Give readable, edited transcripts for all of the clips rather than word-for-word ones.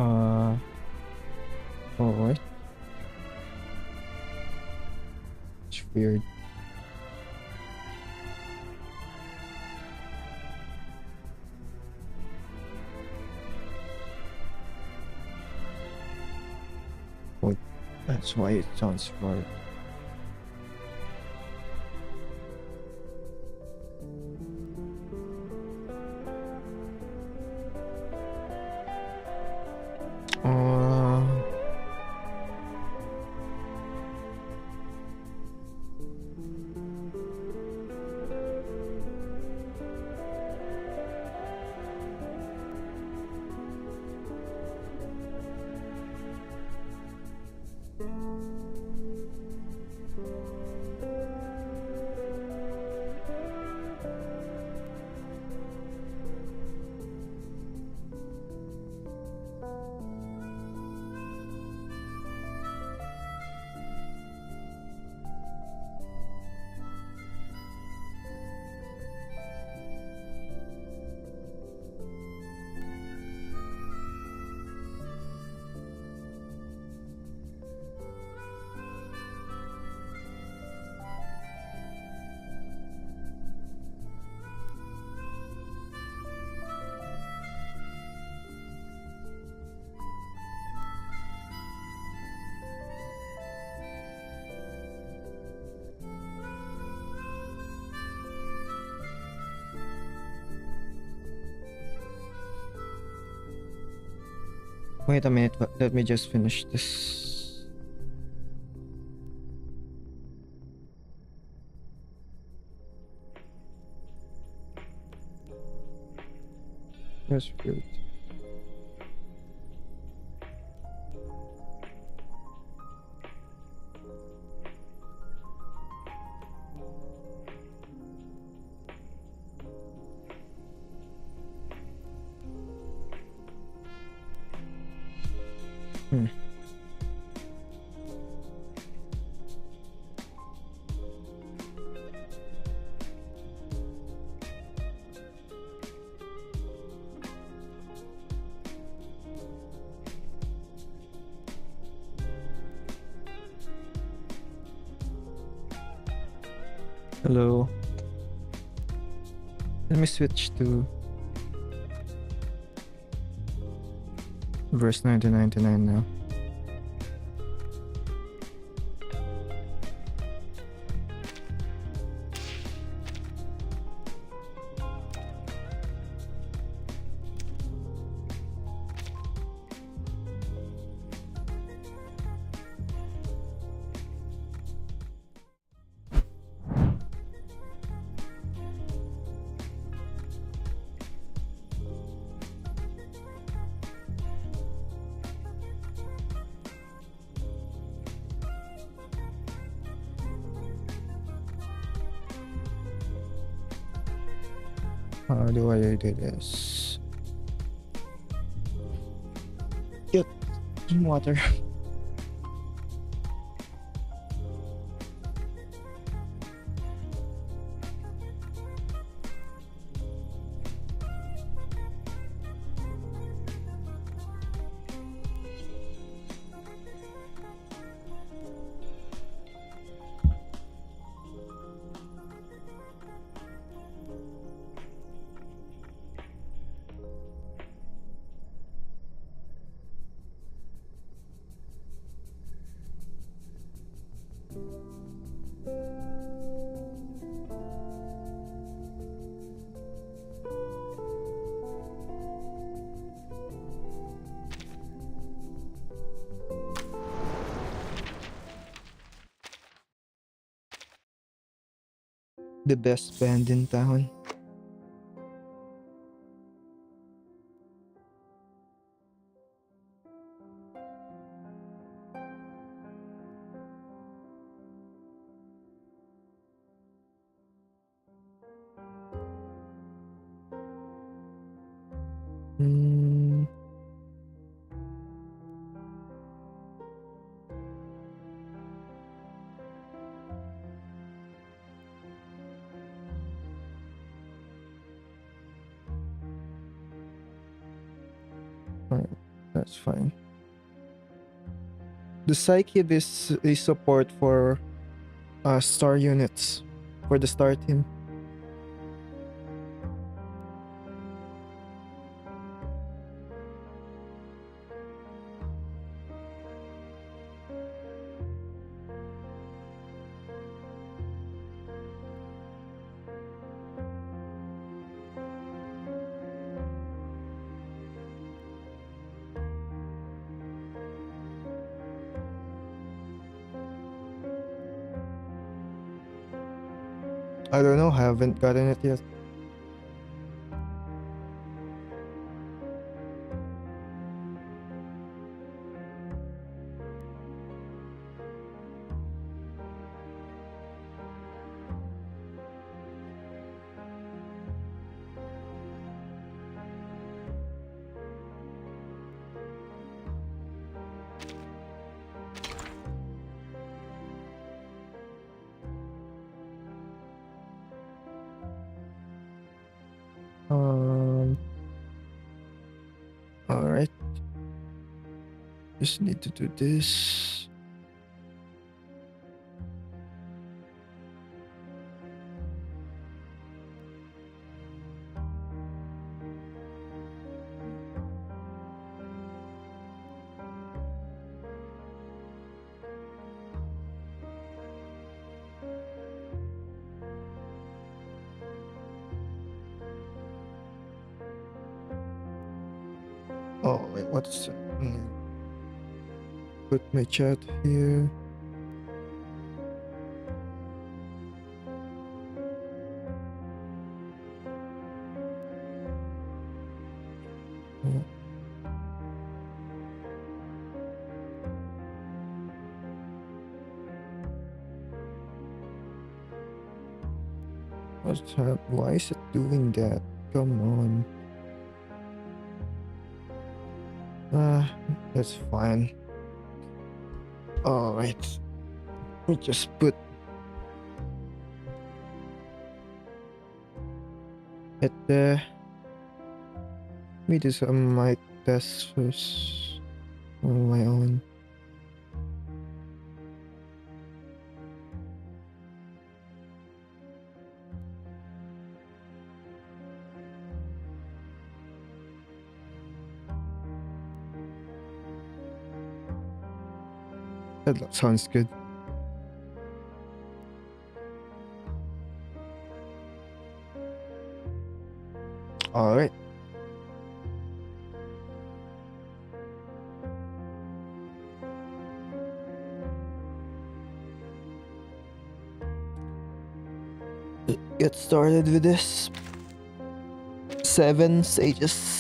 Uh, alright. It's weird. Oh, that's why it sounds far. Uh, Wait a minute, let me just finish this. That's weird. Hmm. Hello. Let me switch to verse 1999 now. How do I do this? Get some water. The best band in town. Hmm. Alright, That's fine. The Psyche is a support for star units for the star team. I don't know, I haven't gotten it yet. Alright. Just need to do this. Oh, wait, what's that? Put my chat here. What's that? Why is it doing that? Come on. That's fine. Alright. We just put it there. Let me do some mic tests first on my own. That sounds good. All right. Get started with this. 7 stages.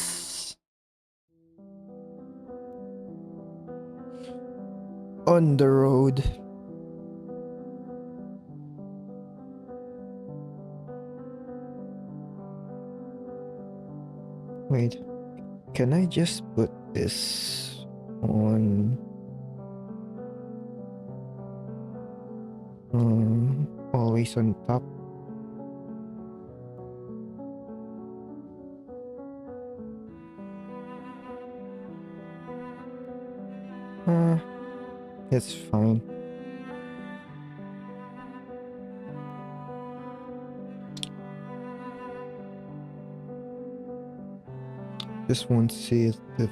On the road. Wait, can I just put this on always on top? It's fine. Just won't see it if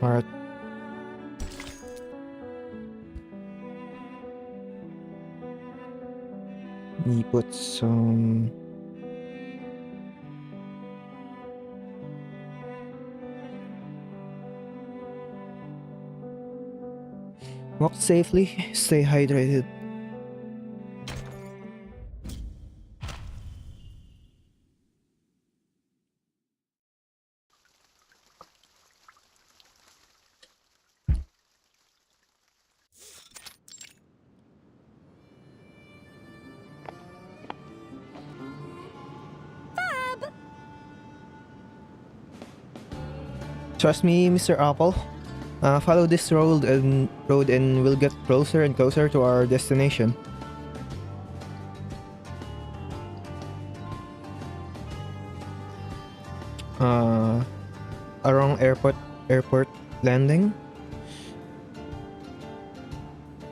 alright. Let me put some walk safely, stay hydrated. Trust me, Mr. Apple. Follow this road and we'll get closer and closer to our destination. airport landing.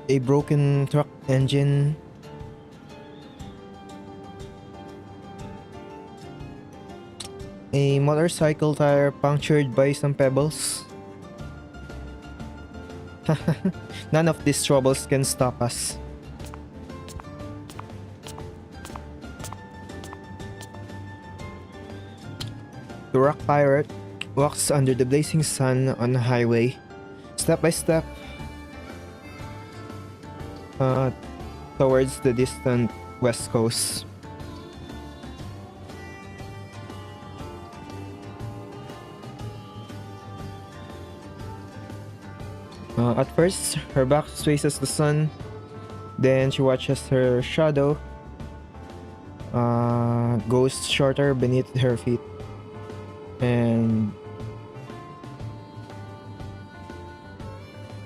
A broken truck engine. A motorcycle tire punctured by some pebbles. None of these troubles can stop us. The rock pirate walks under the blazing sun on the highway, step by step, towards the distant west coast. At first, her back faces the sun, then she watches her shadow goes shorter beneath her feet, and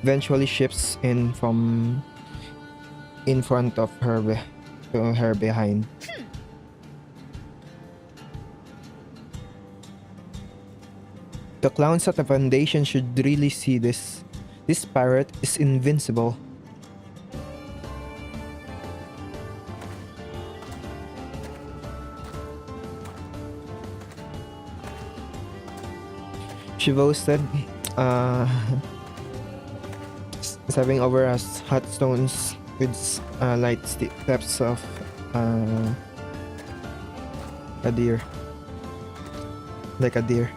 eventually shifts in from in front of her to her behind. The clowns at the foundation should really see this. This pirate is invincible. She boasted, stepping over us hot stones with light steps of a deer. Like a deer.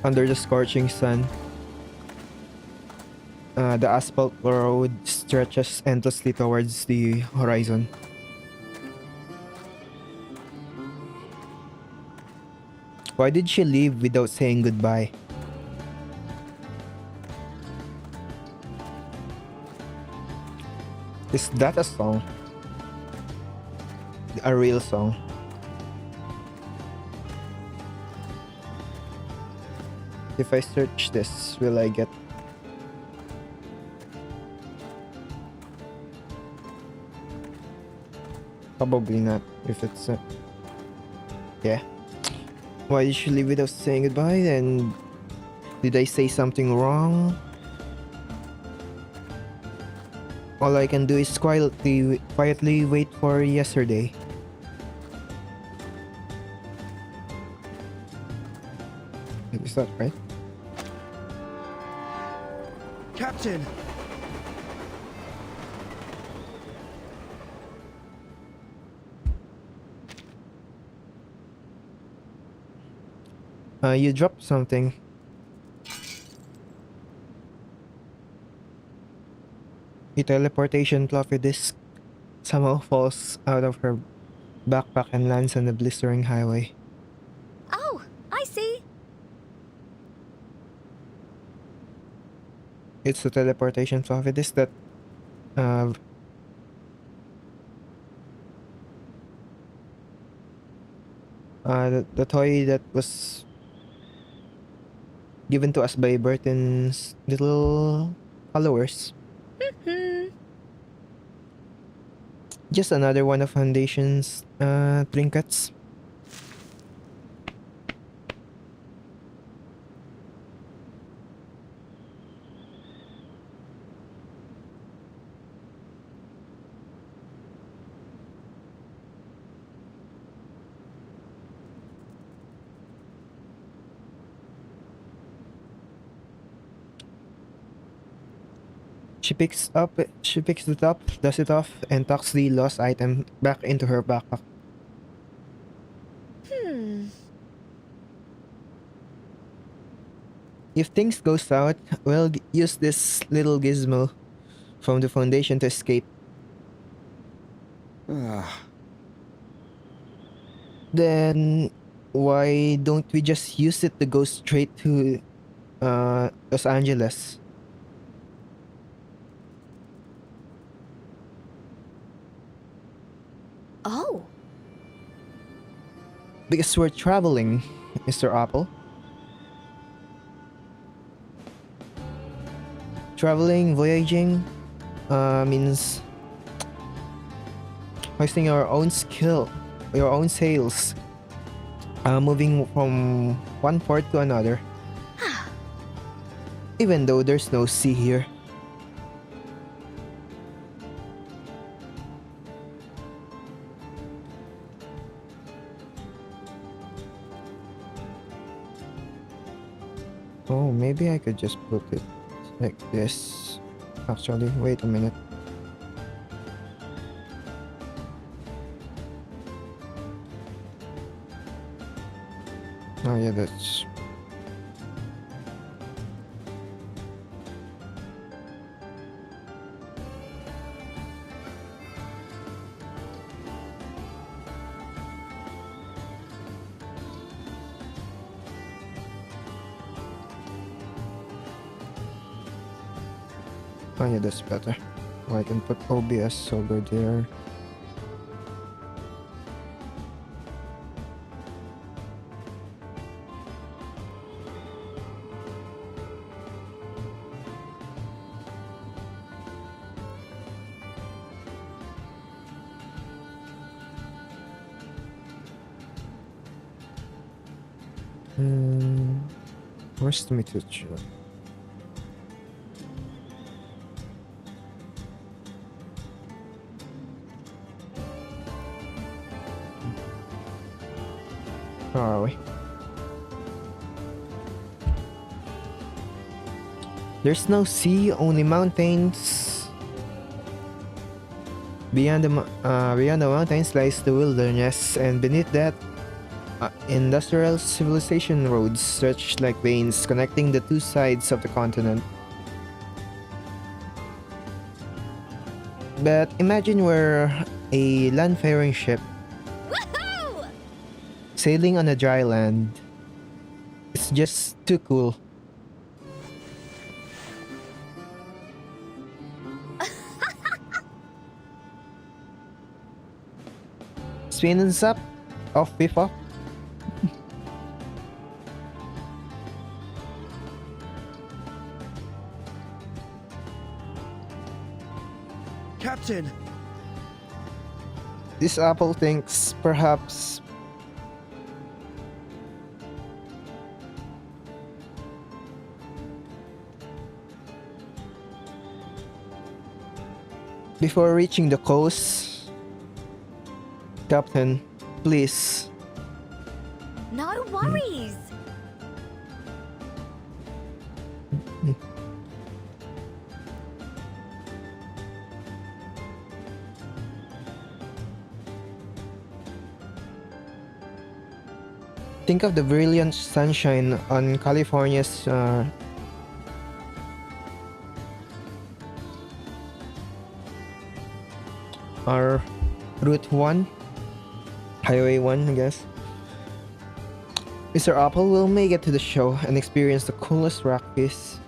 Under the scorching sun, the asphalt road stretches endlessly towards the horizon. Why did she leave without saying goodbye? Is that a song? A real song? If I search this, will I get... Probably not, if it's yeah. Why did she leave without saying goodbye? Then did I say something wrong? All I can do is quietly wait for yesterday. Is that right? Captain! You dropped something. A teleportation floppy disk somehow falls out of her backpack and lands on the blistering highway. Oh, I see. It's the teleportation floppy disk that the toy that was given to us by Burton's little followers. Just another one of Foundation's trinkets. She picks it up, dust it off, and tucks the lost item back into her backpack. If things go south, we'll use this little gizmo from the Foundation to escape. Then why don't we just use it to go straight to Los Angeles? Oh. Because we're traveling, Mr. Apple. Traveling, voyaging, means hoisting our own skill, your own sails, moving from one port to another. Even though there's no sea here. Oh, maybe I could just put it like this. Actually, wait a minute. Oh yeah, that's... Oh yeah, that's better. Oh, I can put OBS over there. Where's the message? Where are we? There's no sea, only mountains. Beyond the mountains lies the wilderness, and beneath that, industrial civilization roads stretch like veins connecting the two sides of the continent. But imagine we're a landfaring ship Woohoo! sailing on a dry land. It's just too cool. Spins up, off beef up. Captain! This apple thinks perhaps before reaching the coast. Captain, please. No worries. Think of the brilliant sunshine on California's our Route 1, Highway 1, I guess. Mr. Apple will make it to the show and experience the coolest rock piece.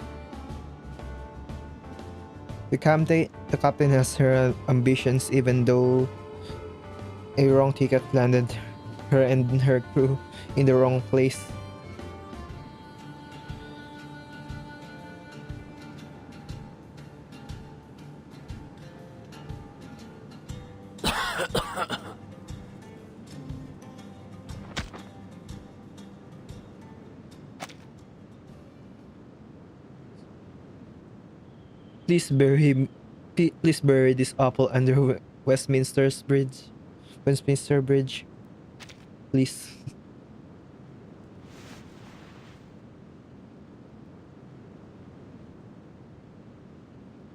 The captain has her ambitions, even though a wrong ticket landed her and her crew in the wrong place. Please bury this apple under Westminster Bridge. Please.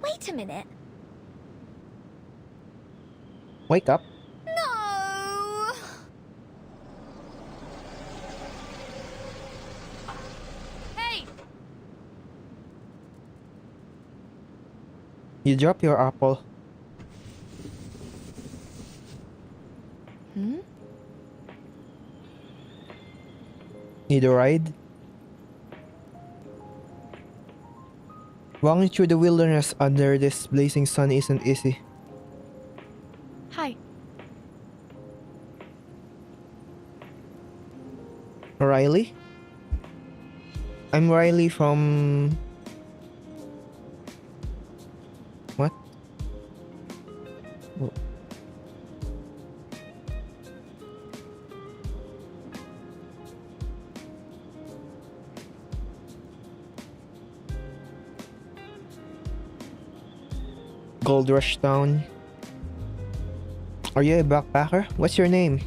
Wait a minute. Wake up. No! Hey! You drop your apple. Need a ride? Walking through the wilderness under this blazing sun isn't easy. Hi. Riley? I'm Riley from... What? Gold Rush Town. Are you a backpacker? What's your name?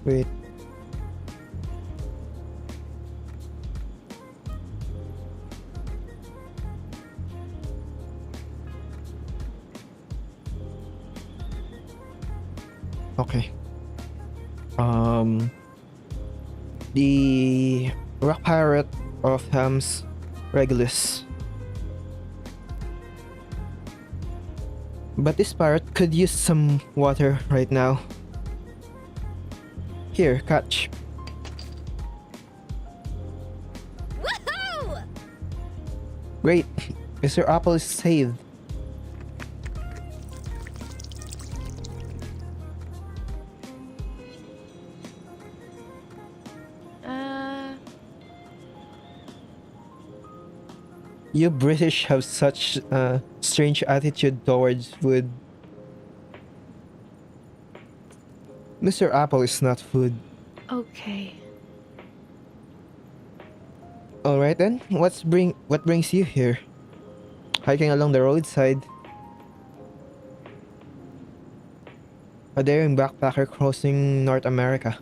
Wait. Okay. The rock pirate of Hams, Regulus. But this pirate could use some water right now. Here, catch. Woohoo! Great. Mr. Apple is saved. You British have such a strange attitude towards food. Mr. Apple is not food. Okay. Alright then, what brings you here? Hiking along the roadside. A daring backpacker crossing North America.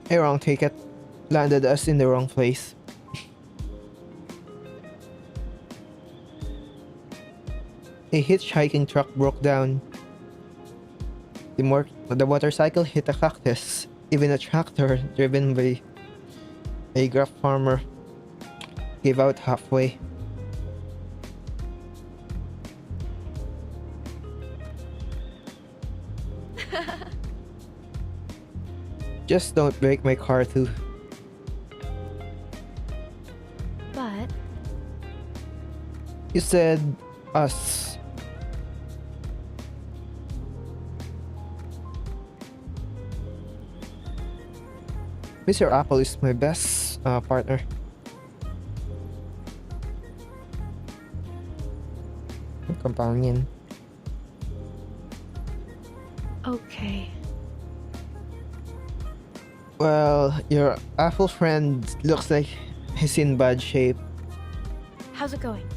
A wrong ticket landed us in the wrong place. A hitchhiking truck broke down. The motorcycle hit a cactus. Even a tractor driven by a grape farmer gave out halfway. Just don't break my car too. But You said us. Mr. Apple is my best partner. Companion. okay. Well, your Apple friend looks like he's in bad shape. How's it going?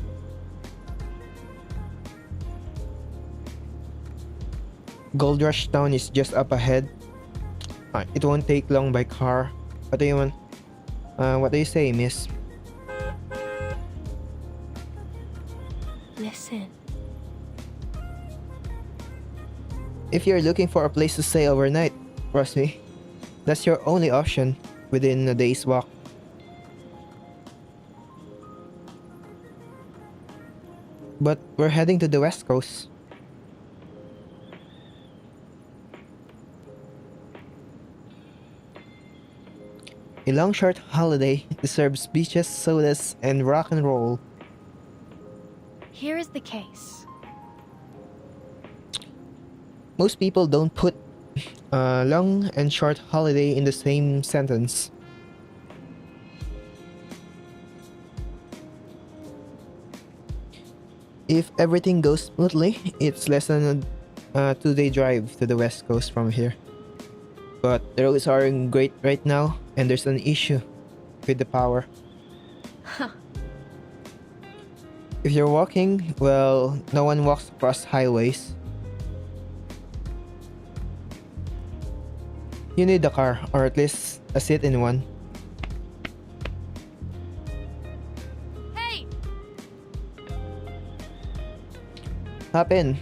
Gold Rush Town is just up ahead. It won't take long by car. What do you want? What do you say, miss? Listen. If you're looking for a place to stay overnight, trust me, that's your only option within a day's walk. But we're heading to the west coast. A long short holiday deserves beaches, sodas, and rock and roll. Here is the case. Most people don't put long and short holiday in the same sentence. If everything goes smoothly, it's less than a 2-day drive to the west coast from here. But the roads aren't great right now, and there's an issue with the power. Huh. If you're walking, well, no one walks across highways. You need a car, or at least a seat in one. Hey! Hop in.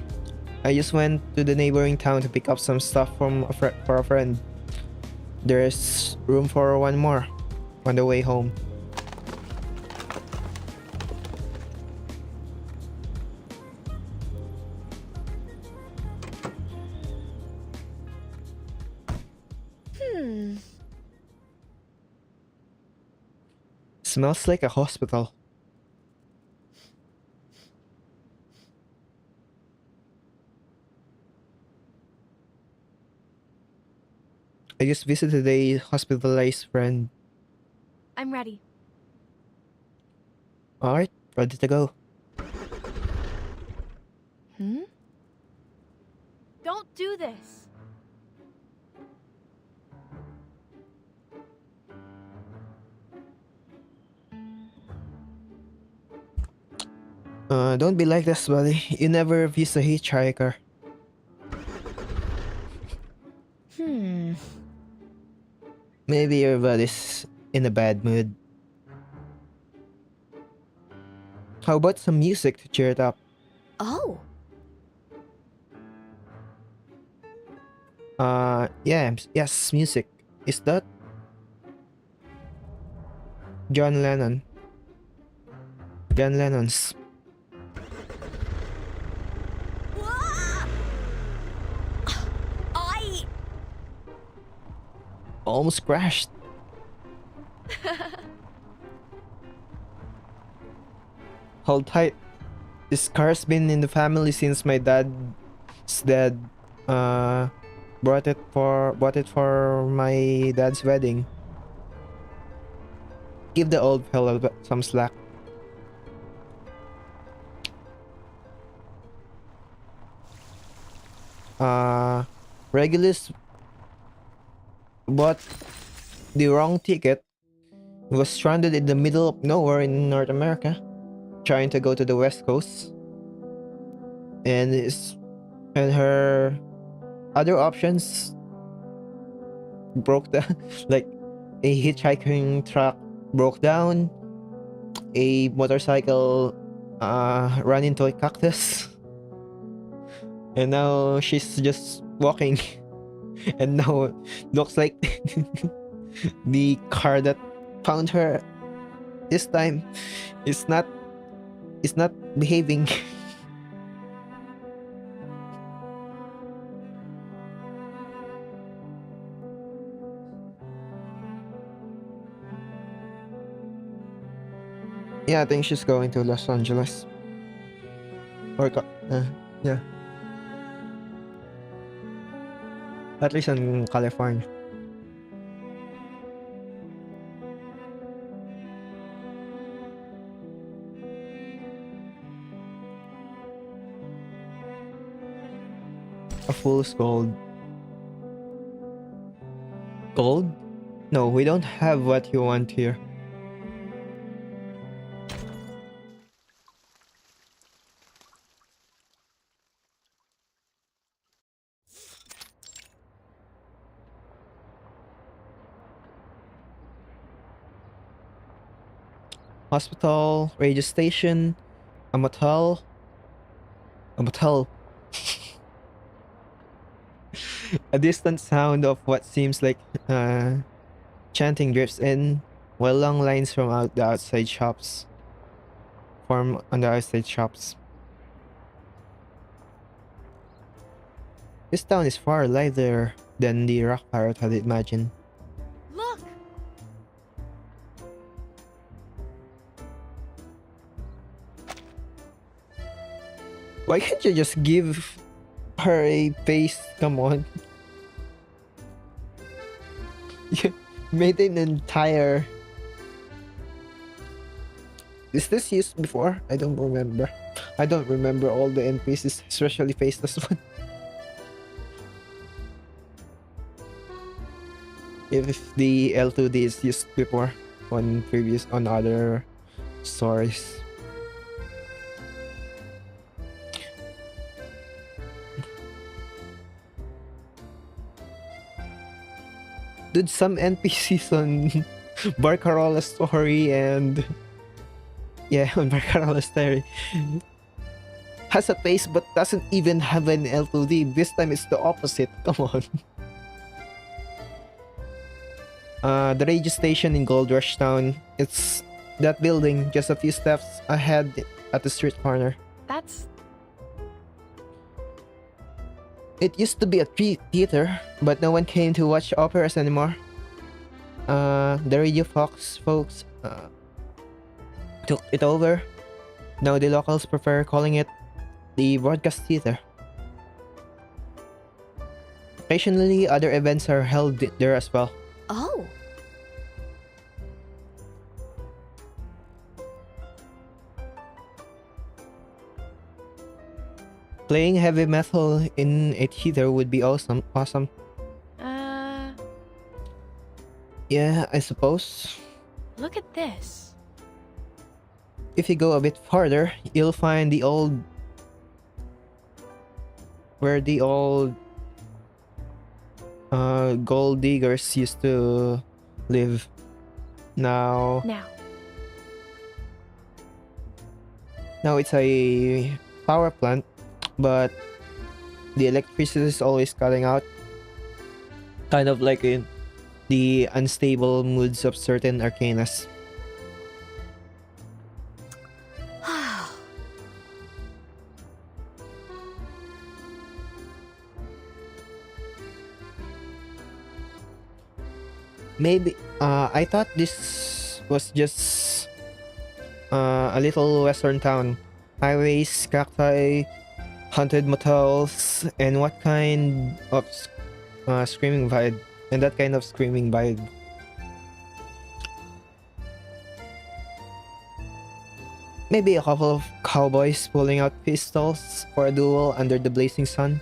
I just went to the neighboring town to pick up some stuff from for a friend. There's room for one more on the way home. Smells like a hospital. I just visited a hospitalized friend. I'm ready. Alright, ready to go. Hmm? Don't do this. Don't be like this, buddy. You never refuse a hitchhiker. Hmm. Maybe your buddy's in a bad mood. How about some music to cheer it up? Oh. Yeah, yes, music. Is that John Lennon? John Lennon's. I. Almost crashed. Hold tight. This car's been in the family since my dad's dad uh bought it for my dad's wedding. Give the old fellow some slack. Regulus bought the wrong ticket. He was stranded in the middle of nowhere in North America, trying to go to the West Coast. And her other options broke down. Like a hitchhiking truck broke down, a motorcycle ran into a cactus, and now she's just walking. And now looks like the car that found her this time is not behaving. Yeah, I think she's going to Los Angeles. Or yeah. At least in California. A fool's gold. Gold? No, we don't have what you want here. Hospital, radio station, a motel. A motel. A distant sound of what seems like chanting drifts in, while long lines from the outside shops form on the outside shops. This town is far livelier than the rock pirate had imagined. Look. Why can't you just give her a face? Come on. You made an entire... Is this used before? I don't remember. I don't remember all the NPCs, especially faceless one. If the L2D is used before on other stories. Dude, some NPCs on Barcarola story and yeah, on Barcarola story has a face but doesn't even have an L2D. This time it's the opposite. Come on. The radio station in Gold Rush Town. It's that building just a few steps ahead at the street corner. That's. It used to be a theater, but no one came to watch operas anymore. The Radio Fox folks took it over. Now the locals prefer calling it the Broadcast Theater. Occasionally, other events are held there as well. Oh. Playing heavy metal in a theater would be awesome. Awesome. Uh, Yeah, I suppose. look at this. If you go a bit farther, you'll find the old where the old gold diggers used to live. Now now it's a power plant, but the electricity is always cutting out. Kind of like in the unstable moods of certain arcanas. Maybe I thought this was just a little western town. Highways, cacti, haunted motels, and what kind of screaming vibe. And that kind of screaming vibe. Maybe a couple of cowboys pulling out pistols for a duel under the blazing sun.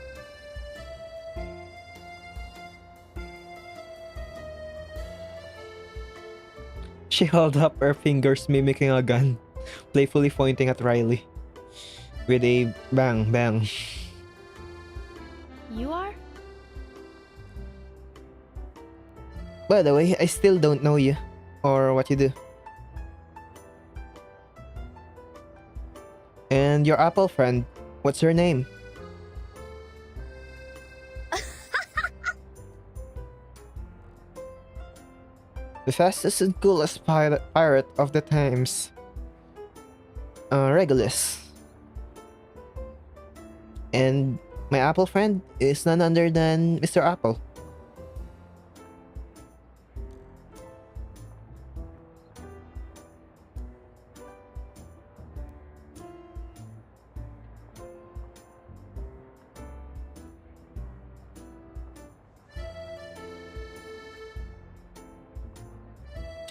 She held up her fingers mimicking a gun, playfully pointing at Riley. With a bang bang. You are? By the way, I still don't know you. Or what you do. And your apple friend, what's her name? The fastest and coolest pirate of the times. Regulus. And my apple friend is none other than Mr. Apple.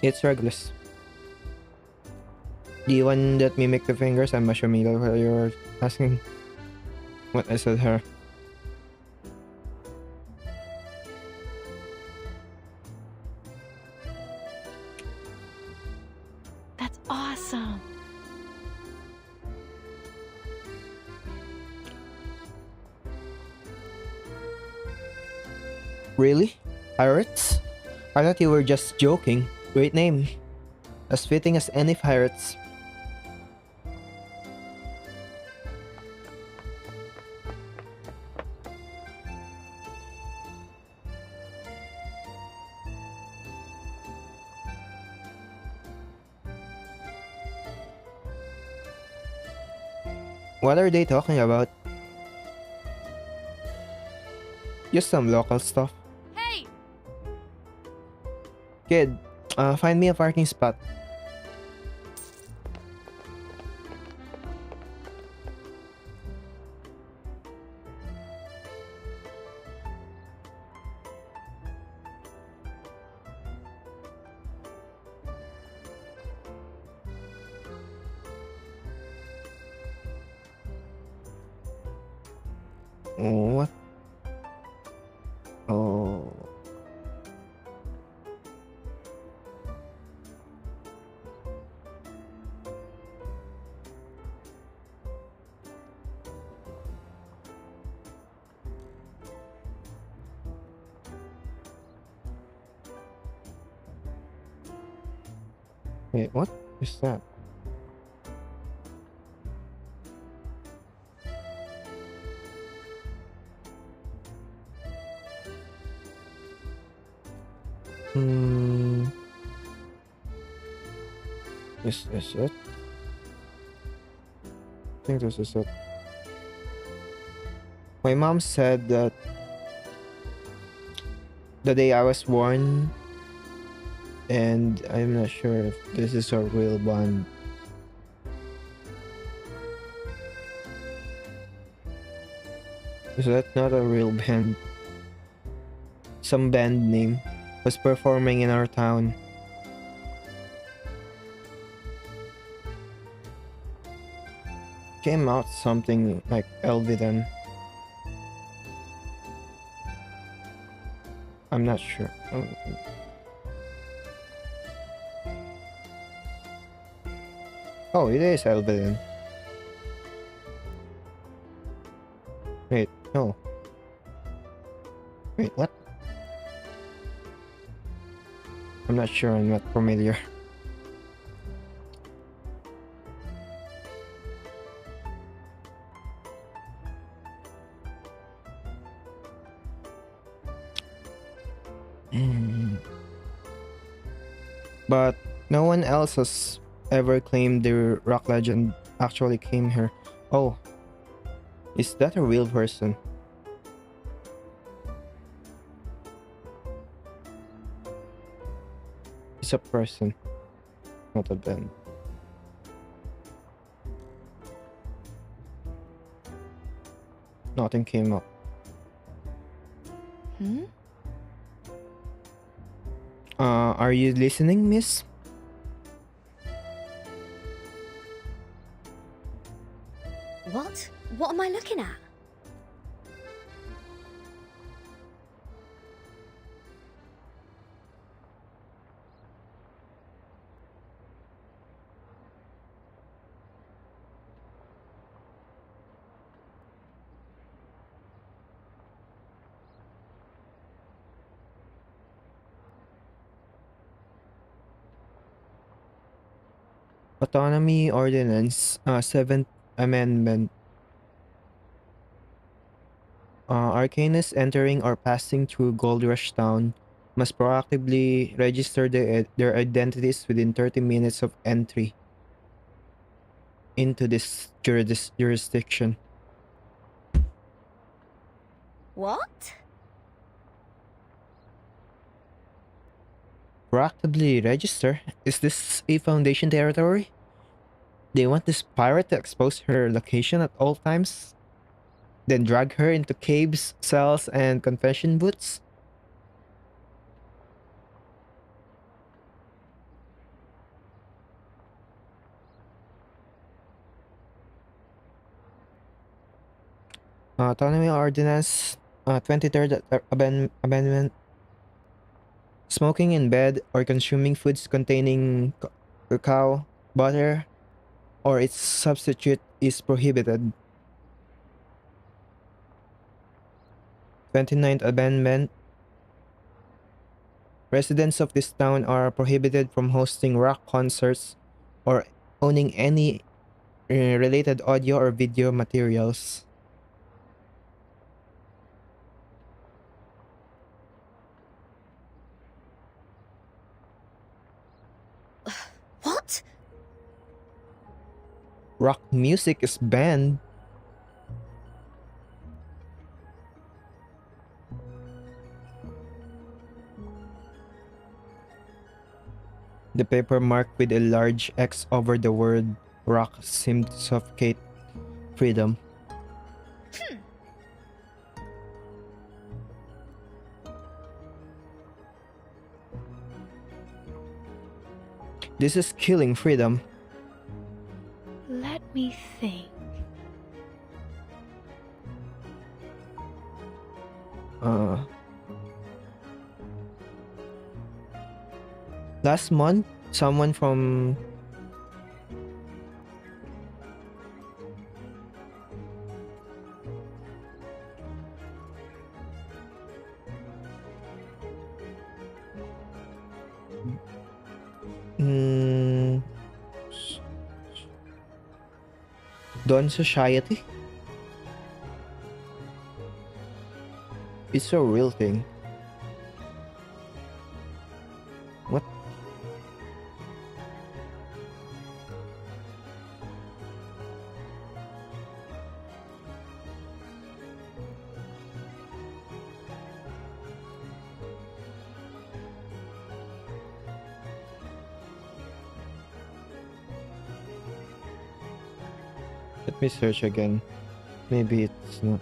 It's Regulus. The one that mimic the fingers, I'm not sure me what you're asking. What I said her. That's awesome. Really? Pirates? I thought you were just joking. Great name. As fitting as any pirates. What are they talking about? Just some local stuff. Hey! Kid, find me a parking spot. What? Oh. Wait, what is that? Hmm. Is this it? I think this is it. My mom said that the day I was born, and I'm not sure if this is a real bond. Is that not a real band? some band name, was performing in our town. Came out something like Elvidan. I'm not sure. Oh, it is Elvidan. Wait, no. Wait, what? I'm not sure, I'm not familiar. But no one else has ever claimed the rock legend actually came here. Oh, is that a real person? It's a person, not a band. Nothing came up. Hmm? Are you listening, miss? What? What am I looking at? Autonomy Ordinance, 7th Amendment. Arcanists entering or passing through Gold Rush Town must proactively register their identities within 30 minutes of entry into this jurisdiction. What? Proactively register? Is this a Foundation territory? They want this pirate to expose her location at all times? Then drag her into caves, cells, and confession booths? Autonomy Ordinance, 23rd Amendment. Smoking in bed or consuming foods containing cacao, butter, or its substitute is prohibited. 29th Amendment. Residents of this town are prohibited from hosting rock concerts or owning any related audio or video materials. What? Rock music is banned. The paper marked with a large X over the word rock seemed to suffocate freedom. This is killing freedom. Let me think. Last month, someone from mm, Dawn Society? It's a real thing. What? Let me search again. Maybe it's not.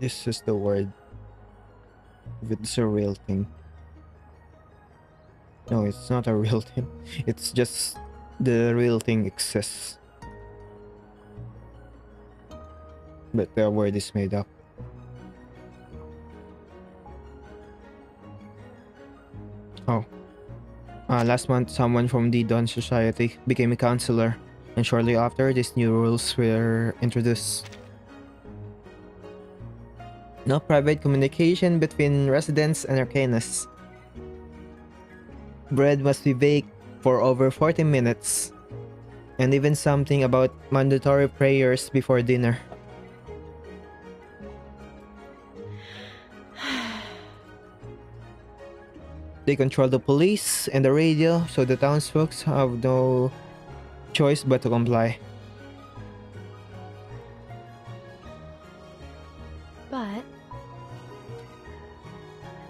This is the word. If it's a real thing. No, it's not a real thing. It's just the real thing exists. But the word is made up. Oh. Last month, someone from the Don Society became a counselor, and shortly after, these new rules were introduced. No private communication between residents and arcanists. Bread must be baked for over 40 minutes, and even something about mandatory prayers before dinner. They control the police and the radio, so the townsfolk have no choice but to comply. But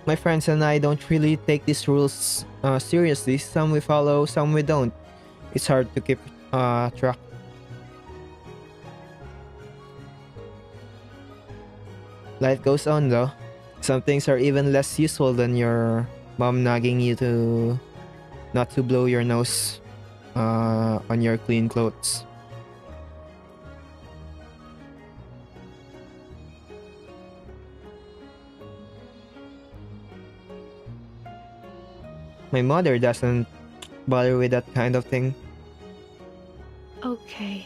My friends and I don't really take these rules seriously. Some we follow, some we don't. It's hard to keep track. Life goes on though. Some things are even less useful than your mom nagging you to not to blow your nose on your clean clothes. My mother doesn't bother with that kind of thing. okay.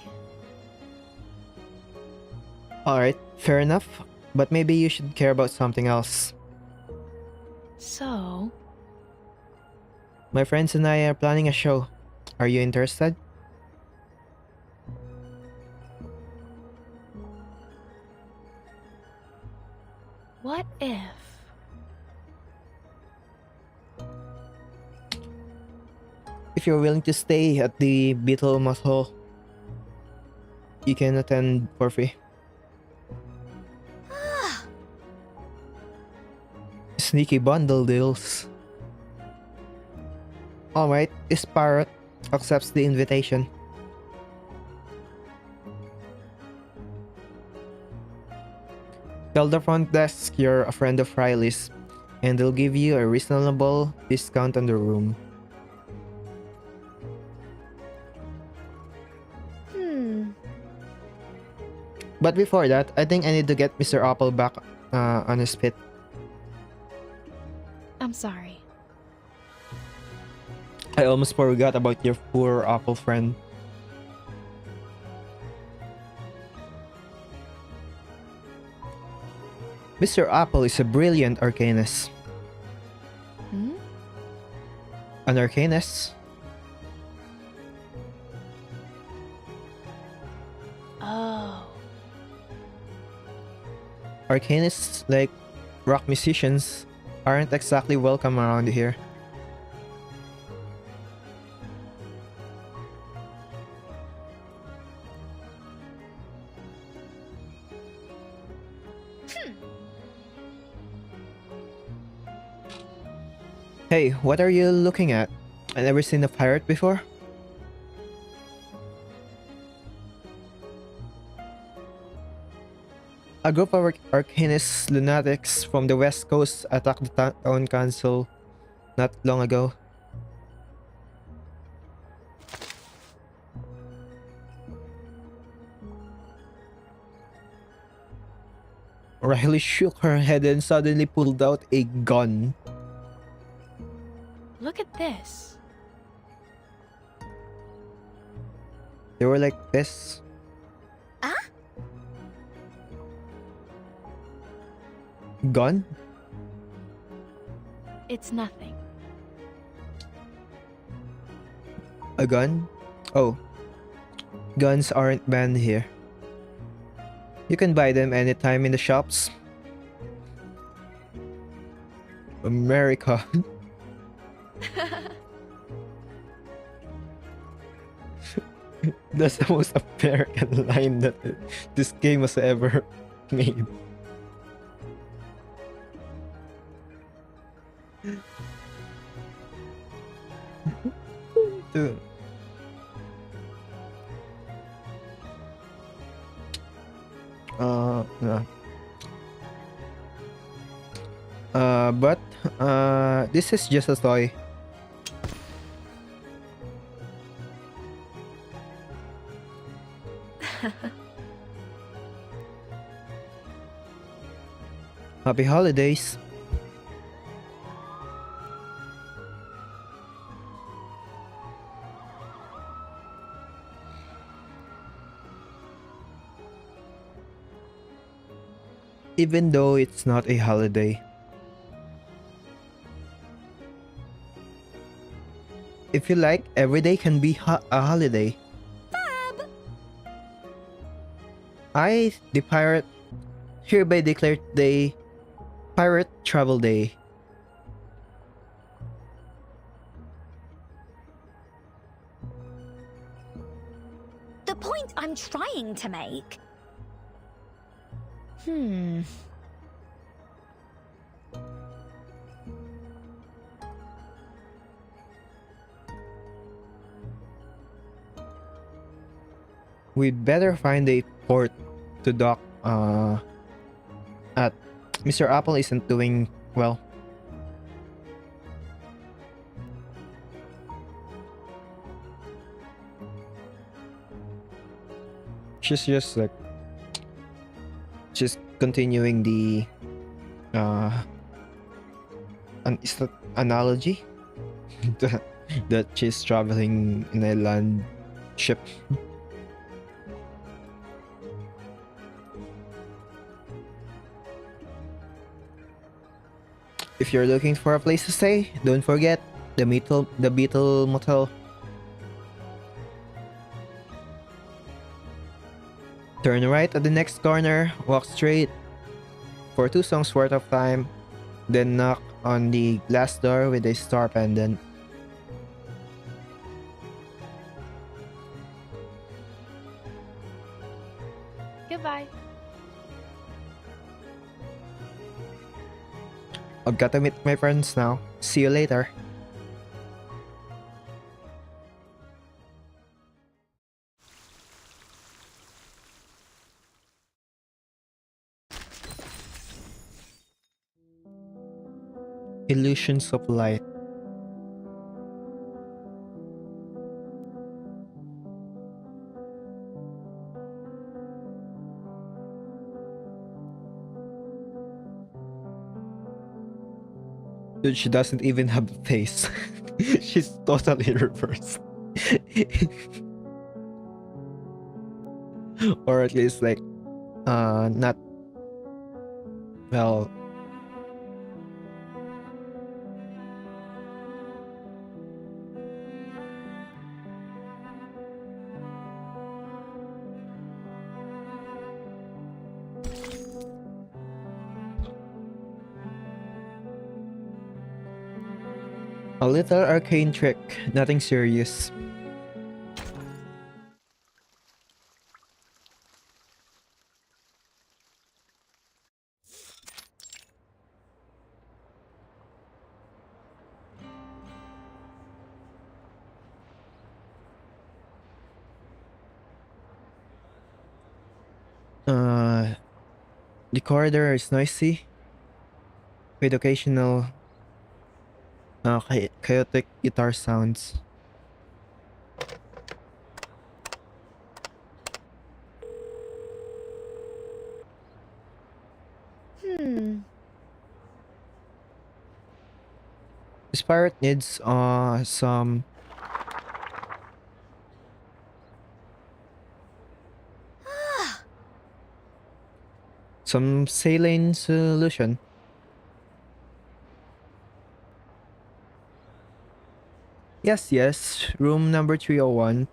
Alright, fair enough. But maybe you should care about something else. So, My friends and I are planning a show. Are you interested? what if? If you're willing to stay at the Beetle Moth Hall, you can attend for free. Sneaky bundle deals. Alright, this parrot accepts the invitation. Tell the front desk you're a friend of Riley's, and they'll give you a reasonable discount on the room. But before that, I think I need to get Mr. Apple back on his feet. I'm sorry. I almost forgot about your poor Apple friend. Mr. Apple is a brilliant arcanist. Hmm? An arcanist? Oh. Arcanists, like rock musicians, aren't exactly welcome around here. Hey, what are you looking at? I never seen a pirate before. A group of arcanist lunatics from the west coast attacked the town council not long ago. Riley shook her head and suddenly pulled out a gun. Look at this. They were like this. Ah? Gun? It's nothing. A gun? Oh. Guns aren't banned here. You can buy them anytime in the shops. America. That's the most American line that this game has ever made. Dude. No. But this is just a toy. Happy holidays. Even though it's not a holiday. If you like, every day can be a holiday. I, the pirate, hereby declare today Pirate Travel Day. The point I'm trying to make. We'd better find a port to dock at. Mr. Apple isn't doing well. She's just like just continuing the is that analogy that, that she's traveling in a land ship. If you're looking for a place to stay, don't forget the Beetle Motel. Turn right at the next corner, walk straight for 2 songs worth of time, then knock on the glass door with a star pendant. Goodbye. I've got to meet my friends now. See you later. Illusions of light. Dude, she doesn't even have a face. She's totally reversed. Or at least like not well. A little arcane trick, nothing serious. The corridor is noisy with occasional chaotic guitar sounds. This pirate needs some saline solution. Yes, room number 301.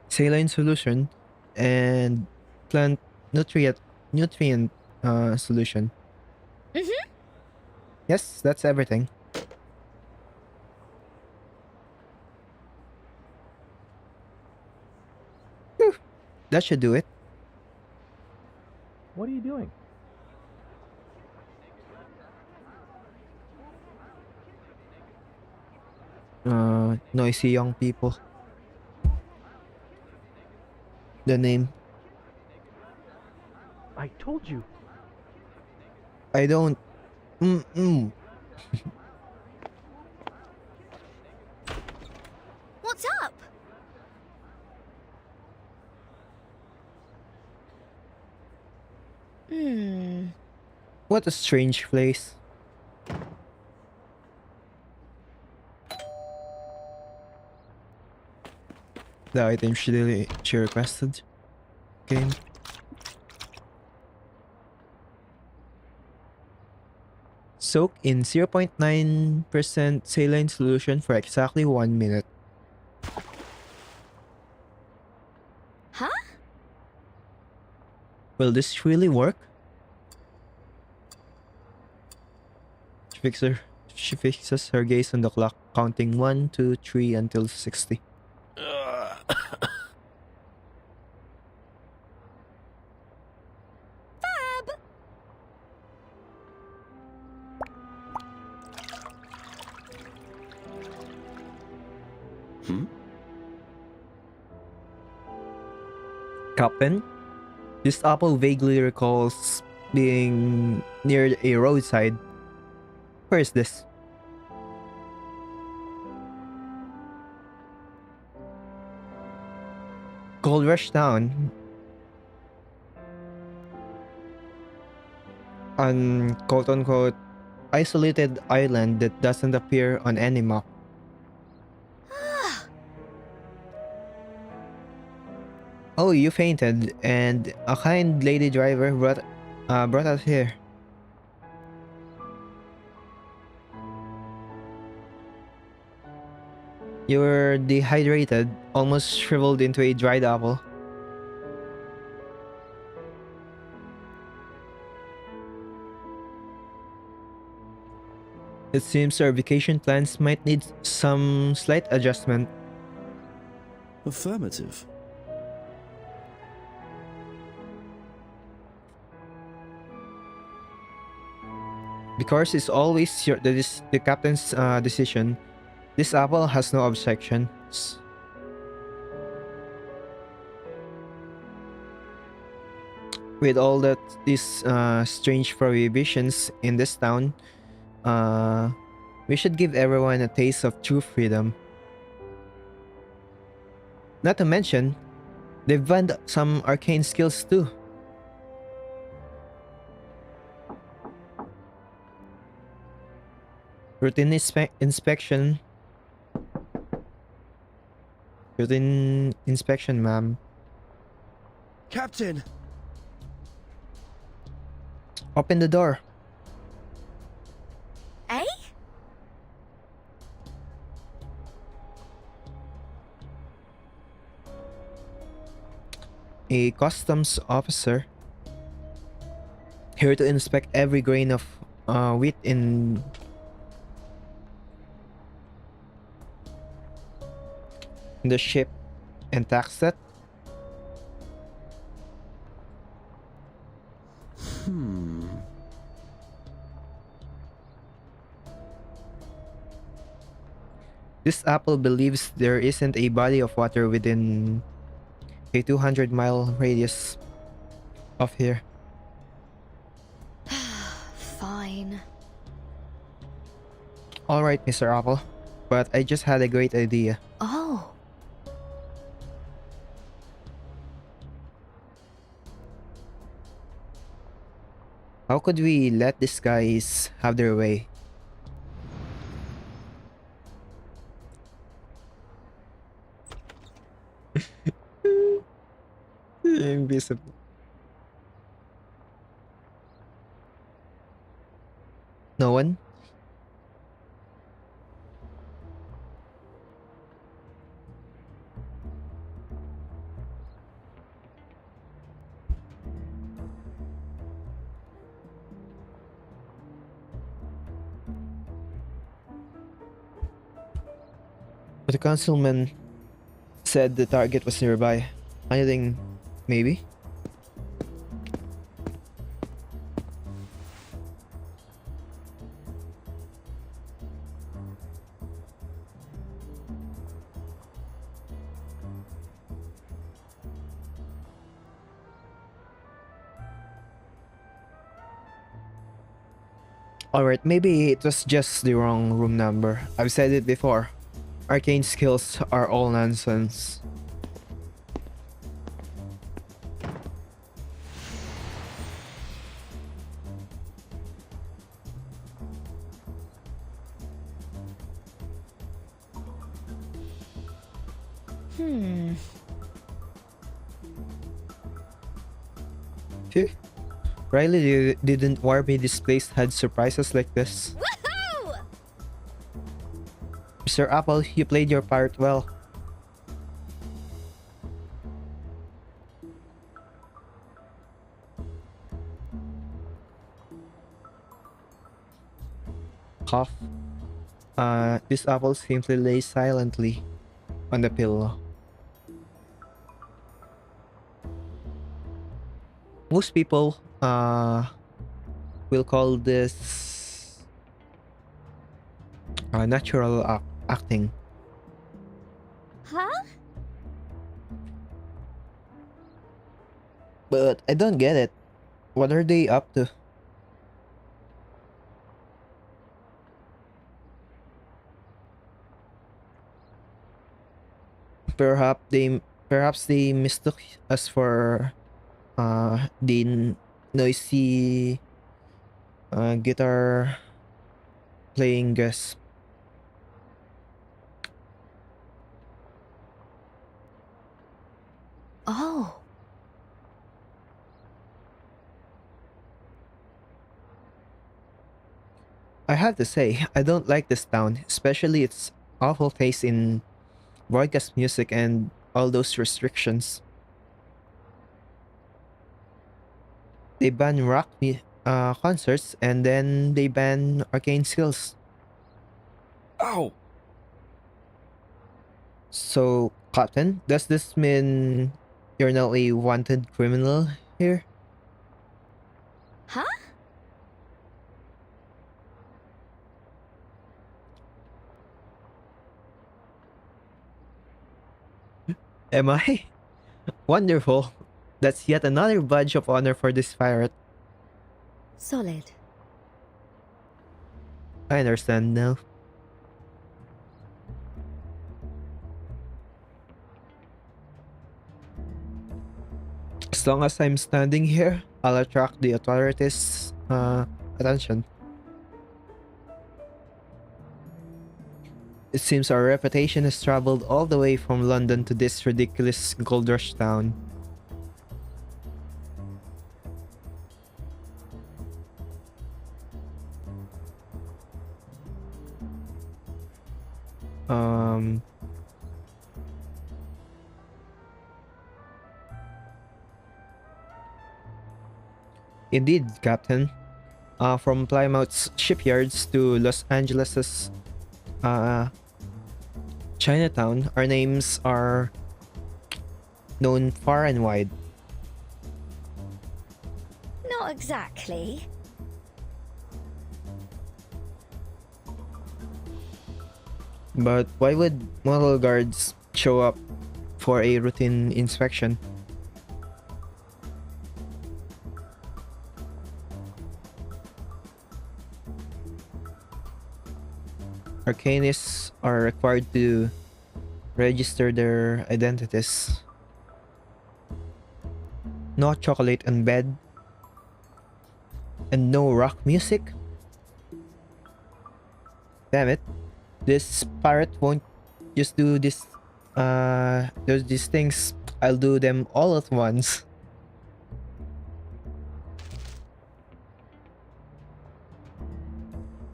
Saline solution and plant nutrient solution. Yes, that's everything. Whew, that should do it. What are you doing? Noisy young people. The name. I told you. I don't. Mm-mm. What's up? Hmm. What a strange place. The item she requested. Game. Soak in 0.9% saline solution for exactly 1 minute. Huh? Will this really work? She fixes her, she fixes her gaze on the clock, counting 1, 2, 3 until 60. Fab! Captain, this apple vaguely recalls being near a roadside. Where is this? Gold Rush Town. An quote unquote isolated island that doesn't appear on any map. Oh, you fainted, and a kind lady driver brought us here. You were dehydrated, almost shriveled into a dried apple. It seems our vacation plans might need some slight adjustment. Affirmative. Because it's always the captain's decision, this apple has no objections. With all that these strange prohibitions in this town, uh, we should give everyone a taste of true freedom. Not to mention, they've banned some arcane skills too. Routine inspection. Routine inspection, ma'am. Captain! Open the door. Eh? A customs officer. Here to inspect every grain of wheat in the ship and tax it. This apple believes there isn't a body of water within a 200-mile radius of here. Fine. Alright, Mr. Apple. But I just had a great idea. Oh. How could we let these guys have their way? Invisible. No one? But the councilman said the target was nearby. Anything, maybe? Alright, maybe it was just the wrong room number. I've said it before. Arcane skills are all nonsense. Phew. Riley didn't warn me this place had surprises like this. Woohoo! Mr. Apple, you played your part well. Cough. This apple simply lay silently on the pillow. Most people will call this natural acting. Huh? But I don't get it. What are they up to? Perhaps they mistook us for the noisy guitar playing guest. Oh. I have to say, I don't like this town, especially its awful taste in broadcast music and all those restrictions. They ban concerts and then they ban arcane skills. Ow! So, Captain, does this mean you're now a wanted criminal here? Huh? Am I? Wonderful. That's yet another badge of honor for this pirate. Solid. I understand now. As long as I'm standing here, I'll attract the authorities' attention. It seems our reputation has traveled all the way from London to this ridiculous gold rush town. Um... Indeed, Captain. From Plymouth's shipyards to Los Angeles's Chinatown, our names are known far and wide. Not exactly. But why would model guards show up for a routine inspection? Arcanists are required to register their identities. No chocolate on bed. And no rock music? Damn it. This pirate won't just do these things. I'll do them all at once.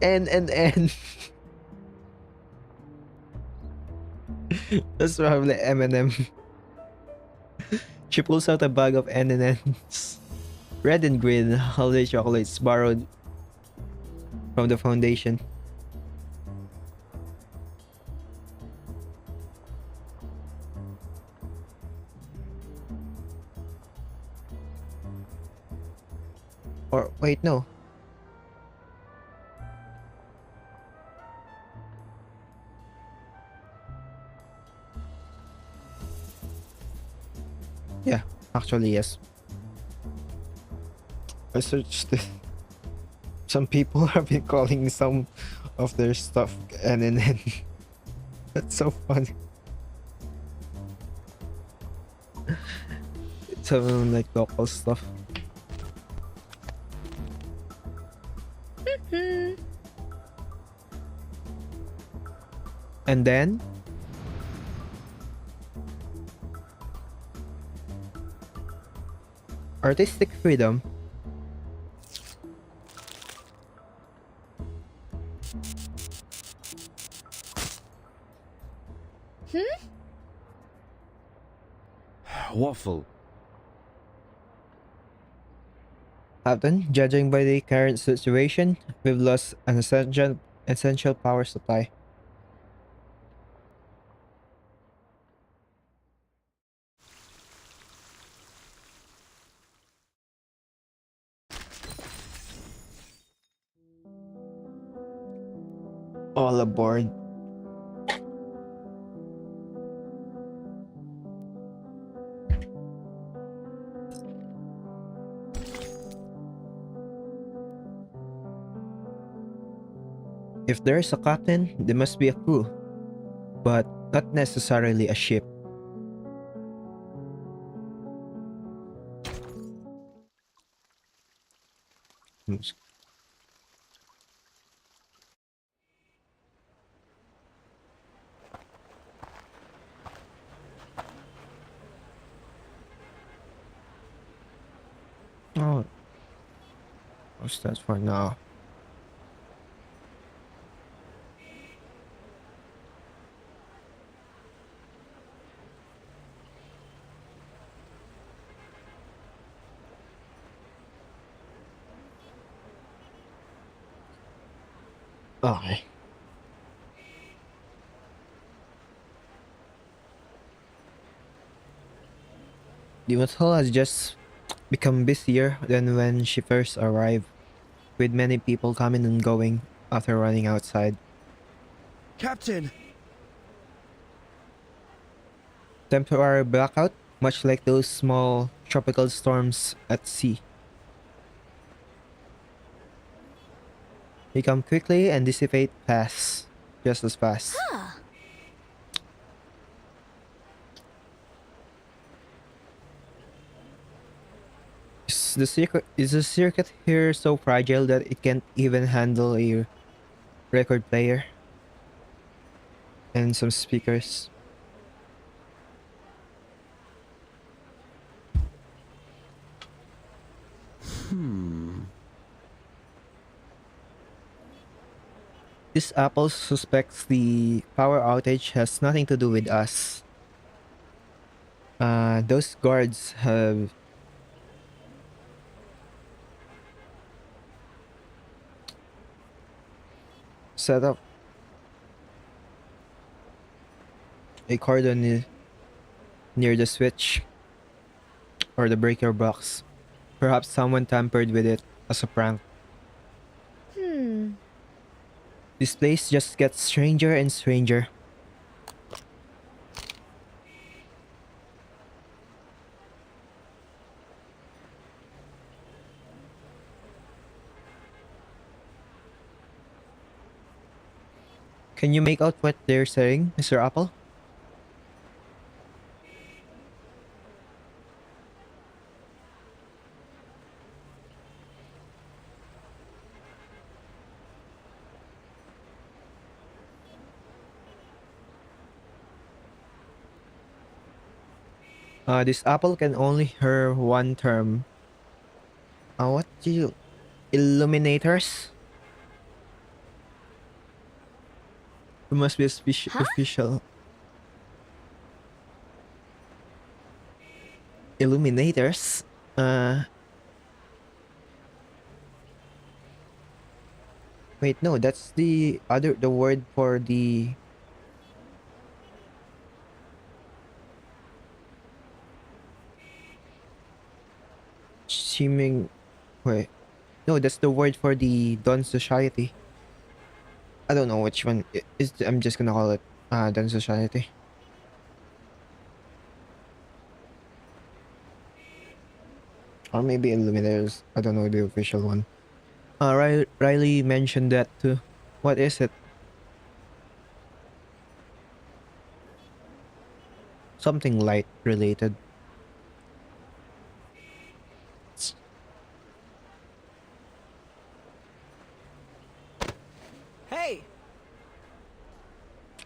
And That's probably Eminem. She pulls out a bag of M&Ms. Red and green holiday chocolates borrowed from the foundation. Or wait, no. Yeah, actually yes. I searched it. Some people have been calling some of their stuff NNN. That's so funny. Some like local stuff. And then artistic freedom. Waffle. Captain, judging by the current situation, we've lost an essential power supply. All aboard. If there's a captain, there must be a crew, but not necessarily a ship. Oh, what's that for now? Okay. The hotel has just become busier than when she first arrived, with many people coming and going after running outside. Captain! Temporary blackout, much like those small tropical storms at sea. They come quickly and dissipate fast, just as fast. Huh. Is the circuit here so fragile that it can't even handle a record player and some speakers? This Apple suspects the power outage has nothing to do with us. Those guards have set up a cordon near the switch or the breaker box. Perhaps someone tampered with it as a prank. This place just gets stranger and stranger. Can you make out what they're saying, Mr. Apple? This Apple can only hear one term. What do you... Illuminators? It must be a official. Illuminators? Wait, no, that's the word for the... Seeming... Wait. No, that's the word for the Dawn Society. I don't know which one is. I'm just gonna call it Dawn Society. Or maybe Illuminators. I don't know the official one. Riley mentioned that too. What is it? Something light related. Hey!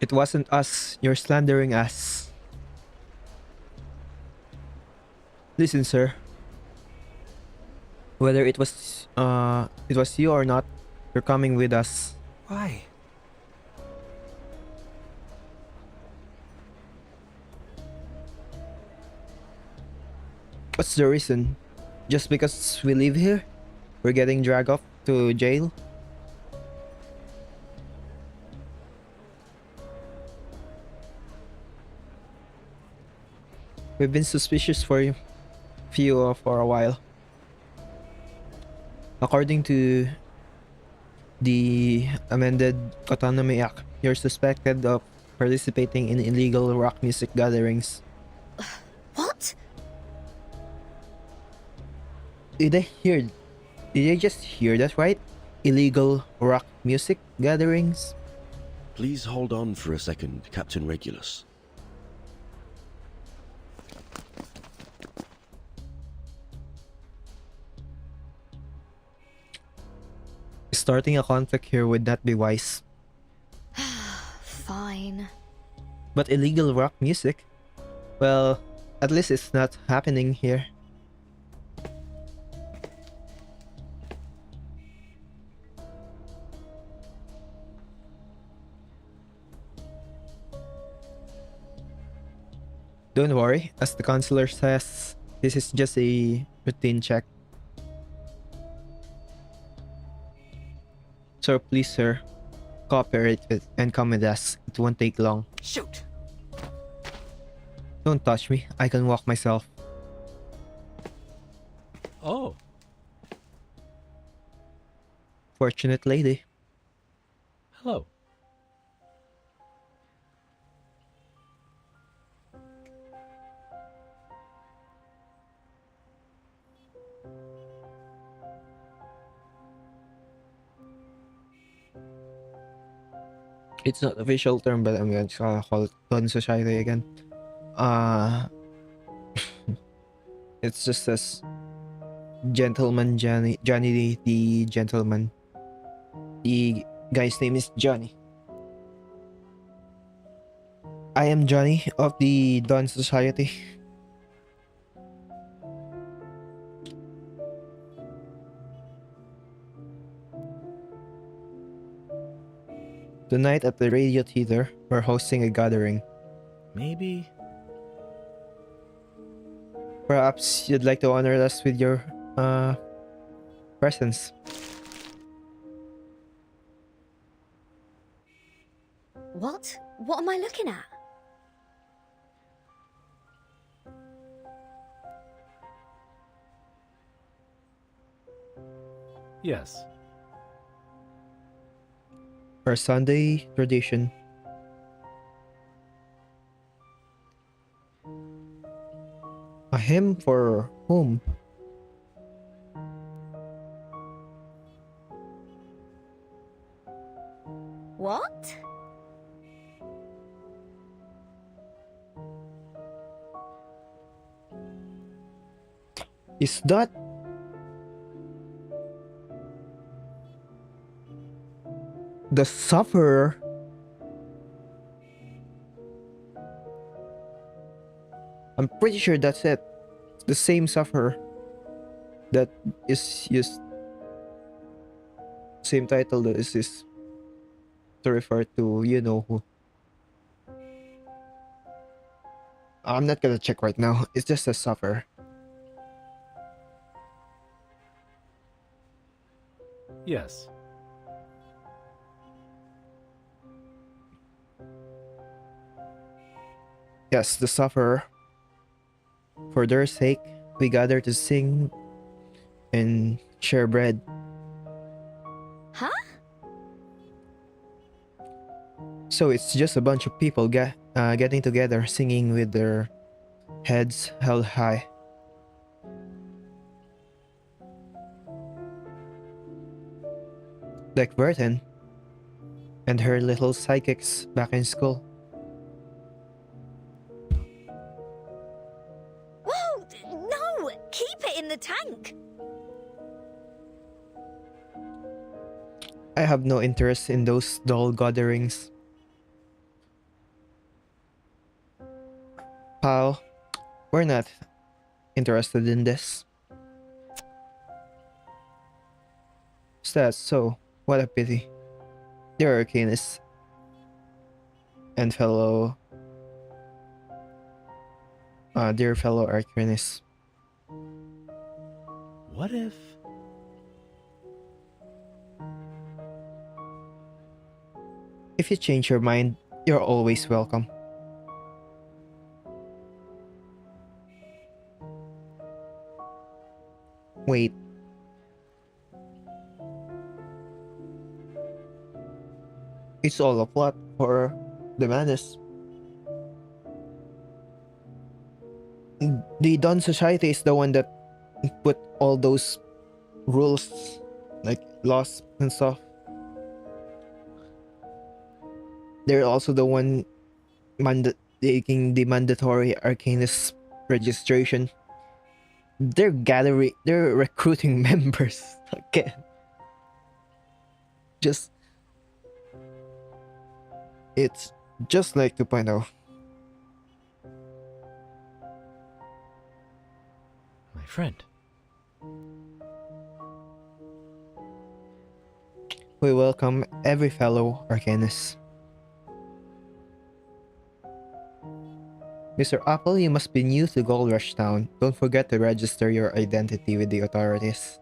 It wasn't us. You're slandering us. Listen, sir. Whether it was you or not, you're coming with us. Why? What's the reason? Just because we live here? We're getting dragged off to jail? We've been suspicious for you for a while. According to the amended Autonomy Act, you're suspected of participating in illegal rock music gatherings. What? Did I hear? Did I just hear that right? Illegal rock music gatherings? Please hold on for a second, Captain Regulus. Starting a conflict here would not be wise. Fine. But illegal rock music? Well, at least it's not happening here. Don't worry, as the counselor says, this is just a routine check. So please, sir, cooperate with and come with us. It won't take long. Shoot! Don't touch me. I can walk myself. Oh, Fortunate lady. hello. It's not official term, but I'm going to call it Don Society again. Uh, it's just as Gentleman Johnny the gentleman. The guy's name is Johnny. I am Johnny of the Don Society. Tonight at the Radio Theater, we're hosting a gathering. Maybe. Perhaps you'd like to honor us with your presence. What? What am I looking at? Yes. Our Sunday tradition. A hymn for whom? What? Is that the sufferer? I'm pretty sure that's it. It's the same sufferer that is used. Same title that is used to refer to you know who. I'm not gonna check right now. It's just a sufferer. Yes. Yes, the sufferer. For their sake, we gather to sing and share bread. Huh? So it's just a bunch of people getting together, singing with their heads held high. like Burton and her little psychics back in school. Whoa! No! Keep it in the tank! I have no interest in those dull gatherings. Pal, we're not interested in this. Is that so? What a pity. Dear Arcanus and dear fellow Arcanus. What if... If you change your mind, you're always welcome. Wait. It's all a plot for the madness. The Dawn Society is the one that put all those rules, like laws and stuff. They're also the one taking the mandatory Arcanist registration. They're recruiting members again. It's just like 2.0. My friend. We welcome every fellow Arcanist. Mr. Apple, you must be new to Gold Rush Town. Don't forget to register your identity with the authorities.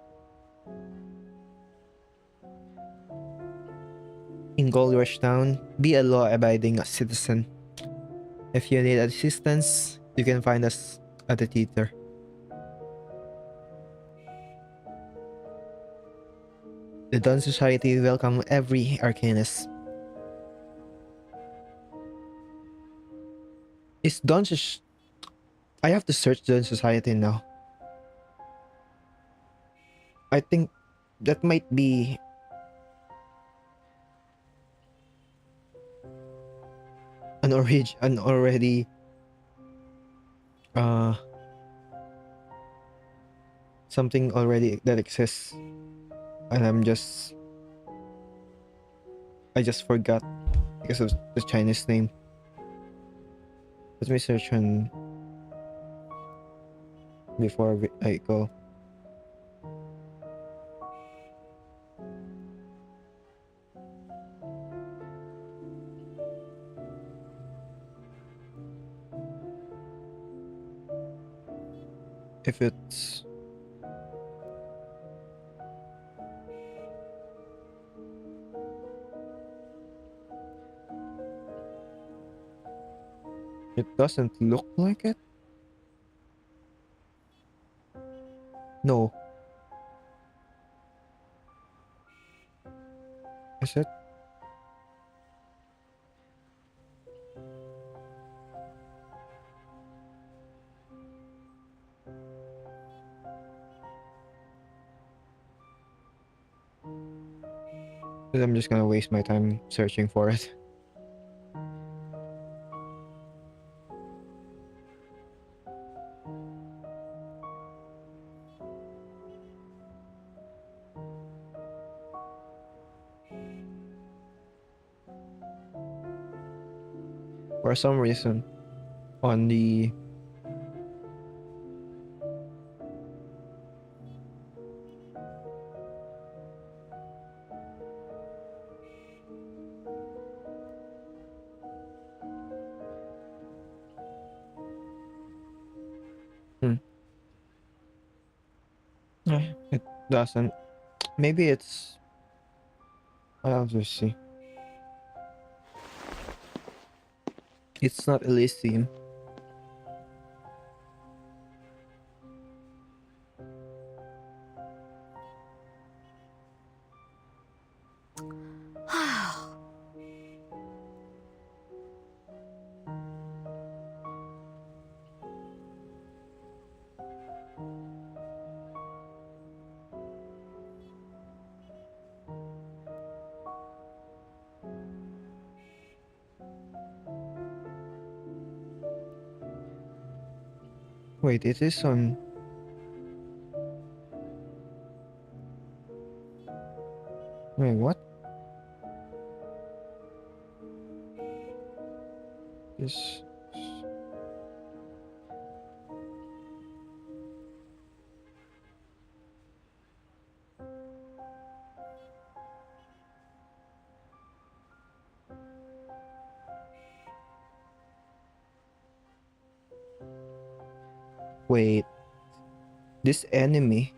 In Gold Rush Town, be a law-abiding citizen. If you need assistance, you can find us at the theater. The Dawn Society welcome every Arcanist. Is Dawn I have to search Dawn Society now. I think that might be an already something already that exists, and I just forgot because of the Chinese name. Let me search on before I go. If it's it doesn't look like it. No. Is it? Because I'm just gonna waste my time searching for it. For some reason, on the it doesn't. Maybe it's. I'll just see. It's not Elysium. Wait, it is on. Wait, what? This. Wait, this enemy.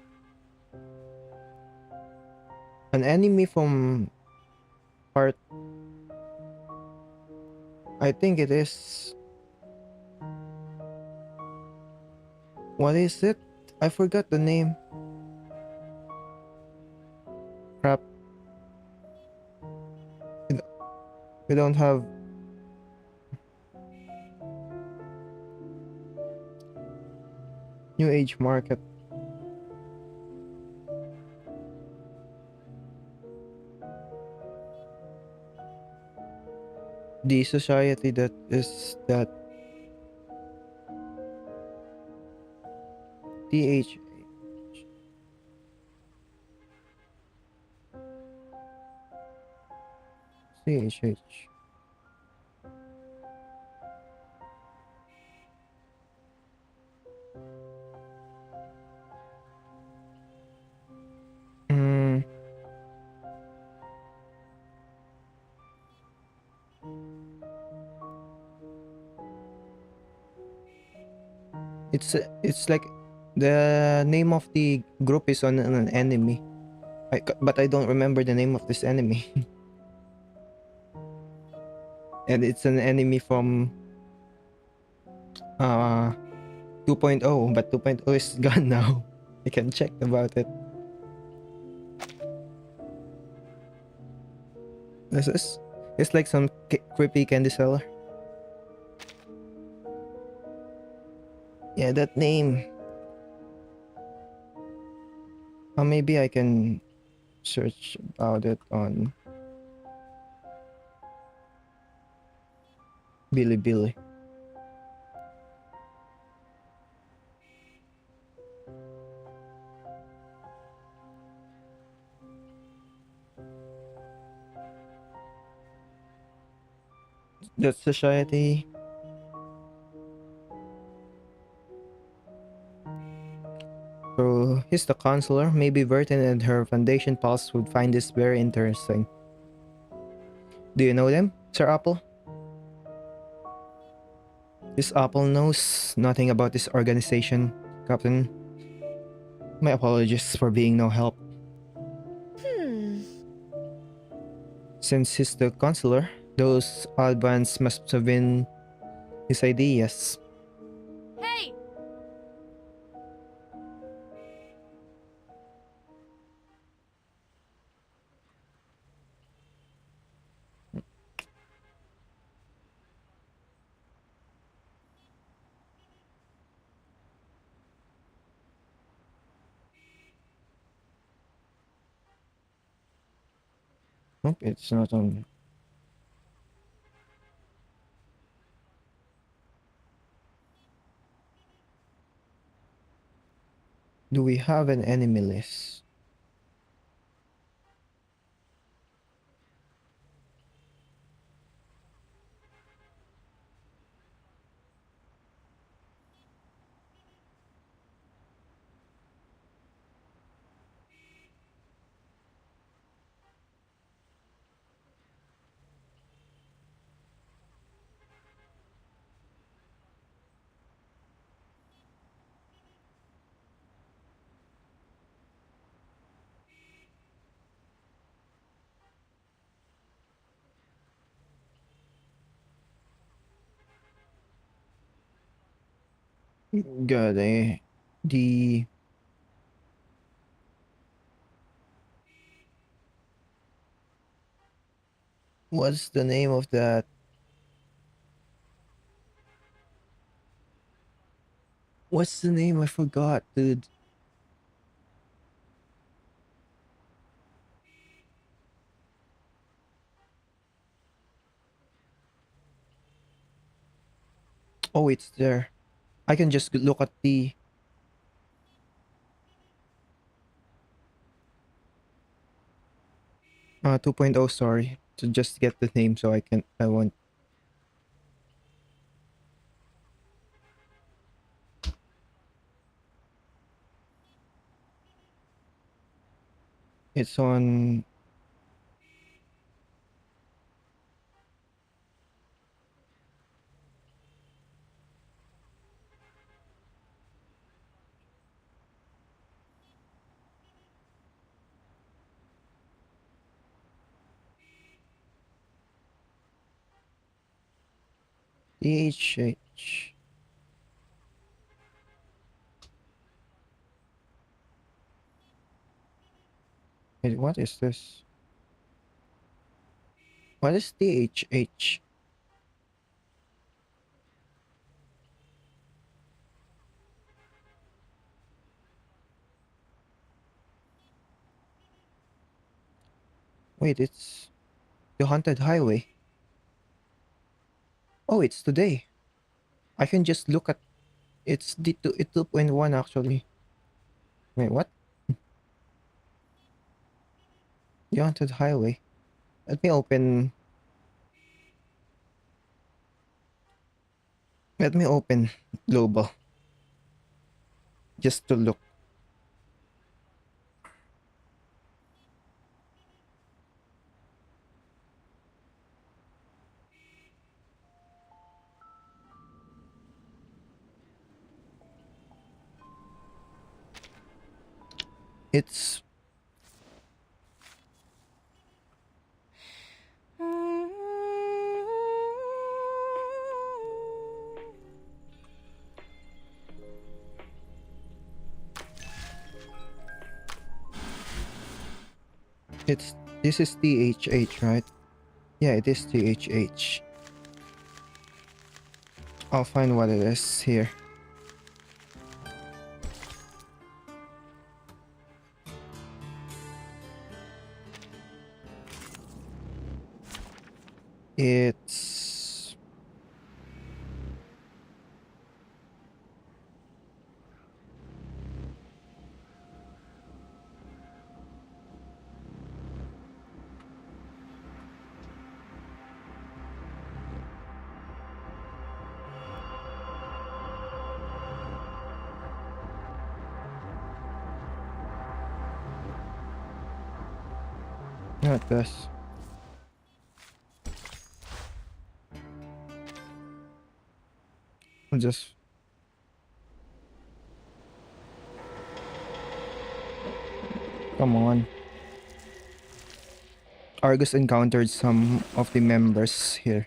An enemy from part. I think it is. What is it? I forgot the name. Crap. We don't have. New Age market. The society that is that TH CHH. Mm, it's like the name of the group is on an enemy. But I don't remember the name of this enemy. And it's an enemy from uh 2.0, but 2.0 is gone now. I can check about it. This is it's like some creepy candy seller. Yeah, that name. Or maybe I can search about it on Bilibili. That society. So he's the counselor. Maybe Burton and her foundation pals would find this very interesting. Do you know them, Sir Apple? This Apple knows nothing about this organization, Captain. My apologies for being no help. Since he's the counselor, those odd bands must have been his ideas. Hey! Nope, it's not on. Do we have an enemy list? God, the what's the name of that? What's the name? I forgot, dude. Oh, it's there. I can just look at the 2.0, sorry, to just get the name so I want. It's on DHH. Wait, what is this? What is DHH? Wait, it's the haunted highway. Oh, it's today. I can just look at it's the 2.1 actually. Wait, what? The haunted highway. Let me open. Let me open global just to look. It's it's this is THH, right? Yeah, it is THH. I'll find what it is here. It's not this. I'll just come on. Argus encountered some of the members here.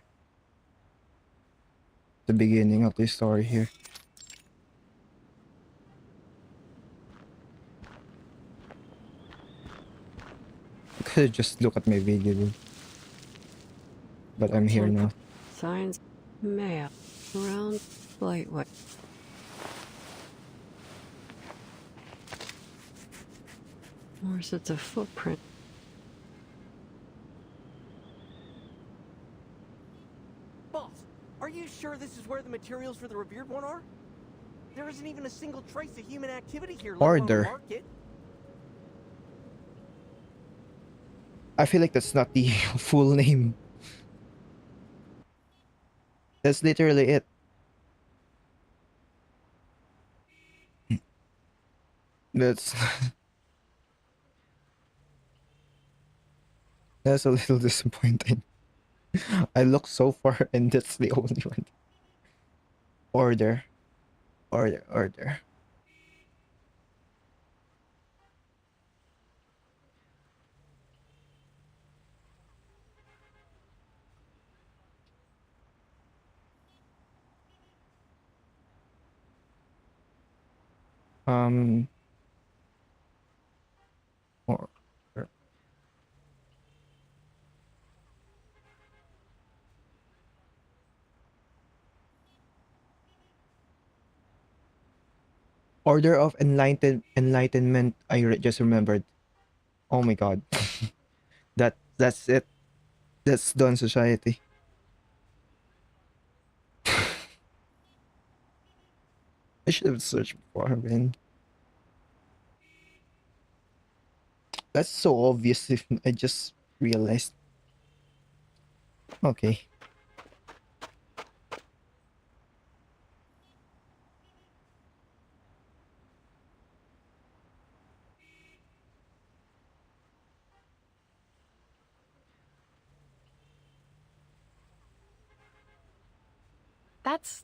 The beginning of the story here. I could just look at my video, dude. But I'm here now. Signs, mail, around, lightweight. More sets of footprint. Boss, are you sure this is where the materials for the revered one are? There isn't even a single trace of human activity here, let alone Order. a market. I feel like that's not the full name. That's literally it. That's that's a little disappointing. I look so far and that's the only one. Order. Order. Order. Um or, Order of Enlightenment. Just remembered. Oh my god. That's it. That's Dawn Society. should have searched beforehand. That's so obvious if I just realized. Okay. That's...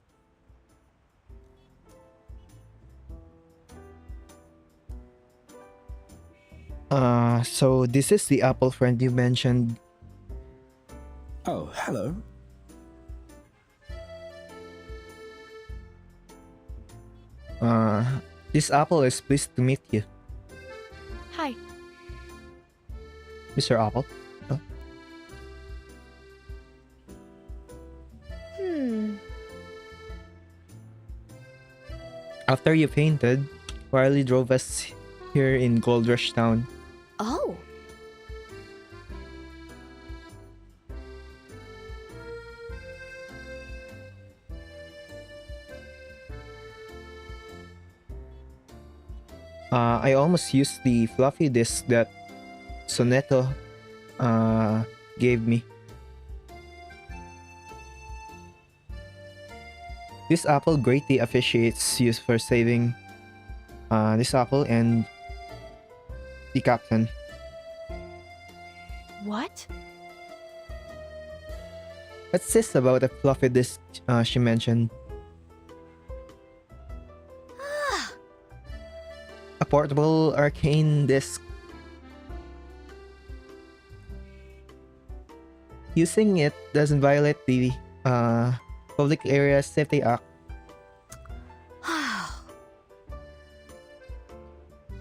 So this is the Apple friend you mentioned. Oh, hello. Uh, this Apple is pleased to meet you, Hi. Mr. Apple. Oh, after you fainted, Riley drove us here in Gold Rush Town. Oh, I almost used the fluffy disk that Soneto gave me. This apple greatly appreciates you for saving this apple and the captain. What? What's this about a fluffy disk she mentioned? A portable arcane disk. Using it doesn't violate the Public Area Safety Act.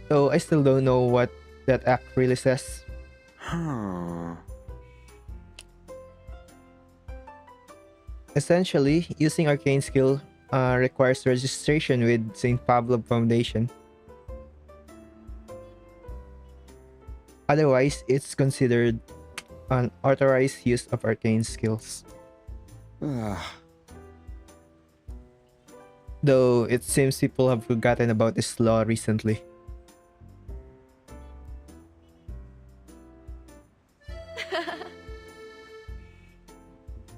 So I still don't know what that act really says. Huh. Essentially, using arcane skill requires registration with St. Pablo Foundation. Otherwise, it's considered an authorized use of arcane skills. Ah, Though it seems people have forgotten about this law recently.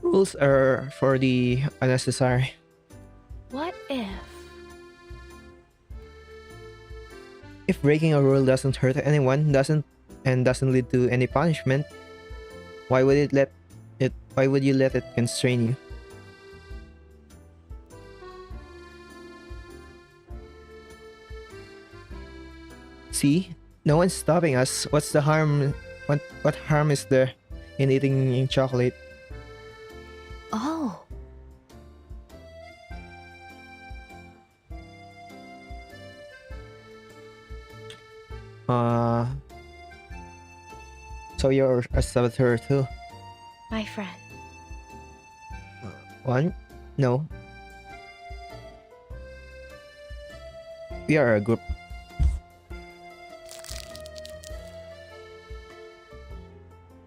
Rules are for the unnecessary. What if... If breaking a rule doesn't hurt anyone, doesn't lead to any punishment, why would you let it constrain you? See? No one's stopping us. What's the harm? What harm is there in eating chocolate? oh. Uh so you're a saboteur too? My friend. One? No. We are a group.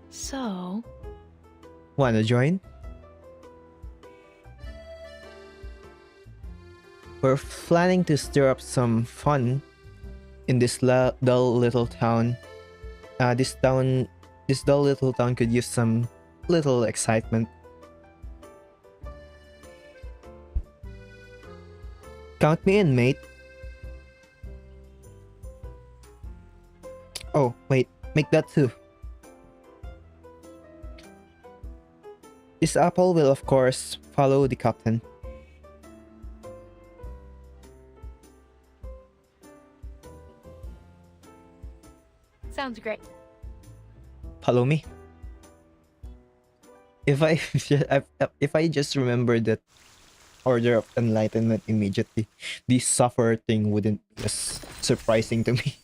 So... Wanna join? We're planning to stir up some fun in this dull little town. This dull little town could use some little excitement. Count me in, mate. Oh, wait, make that too. This apple will of course follow the captain. Sounds great. Follow me. If I just remember that Order of Enlightenment immediately, the sufferer thing wouldn't be as surprising to me.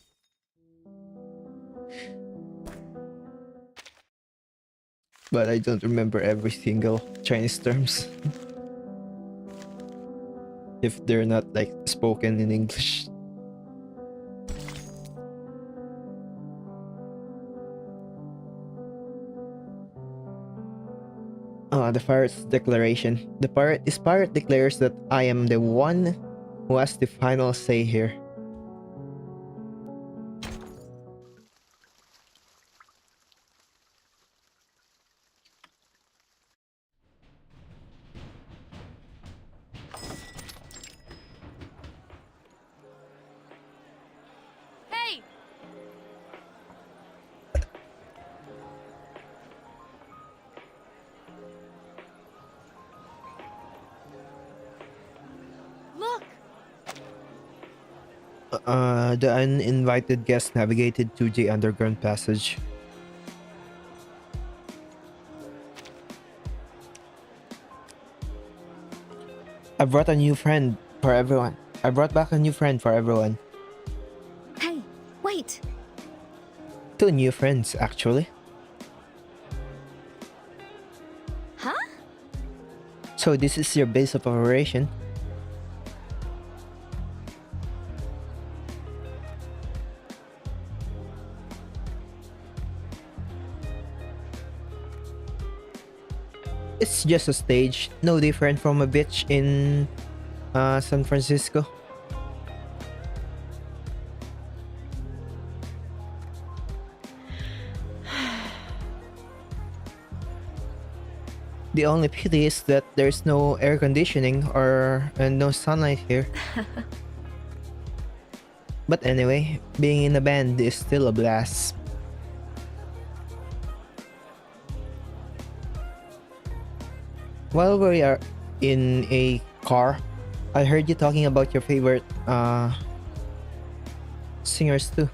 But I don't remember every single Chinese terms. If they're not like spoken in English. The pirate's declaration. This pirate declares that I am the one who has the final say here. Hey! Look! The uninvited guest navigated to the underground passage. I brought a new friend for everyone. I brought back a new friend for everyone. Hey, wait. Two new friends, actually. Huh? So this is your base of operation. It's just a stage, no different from a beach in San Francisco. The only pity is that there's no air conditioning or no sunlight here. But anyway, being in a band is still a blast. While we are in a car, I heard you talking about your favorite singers too.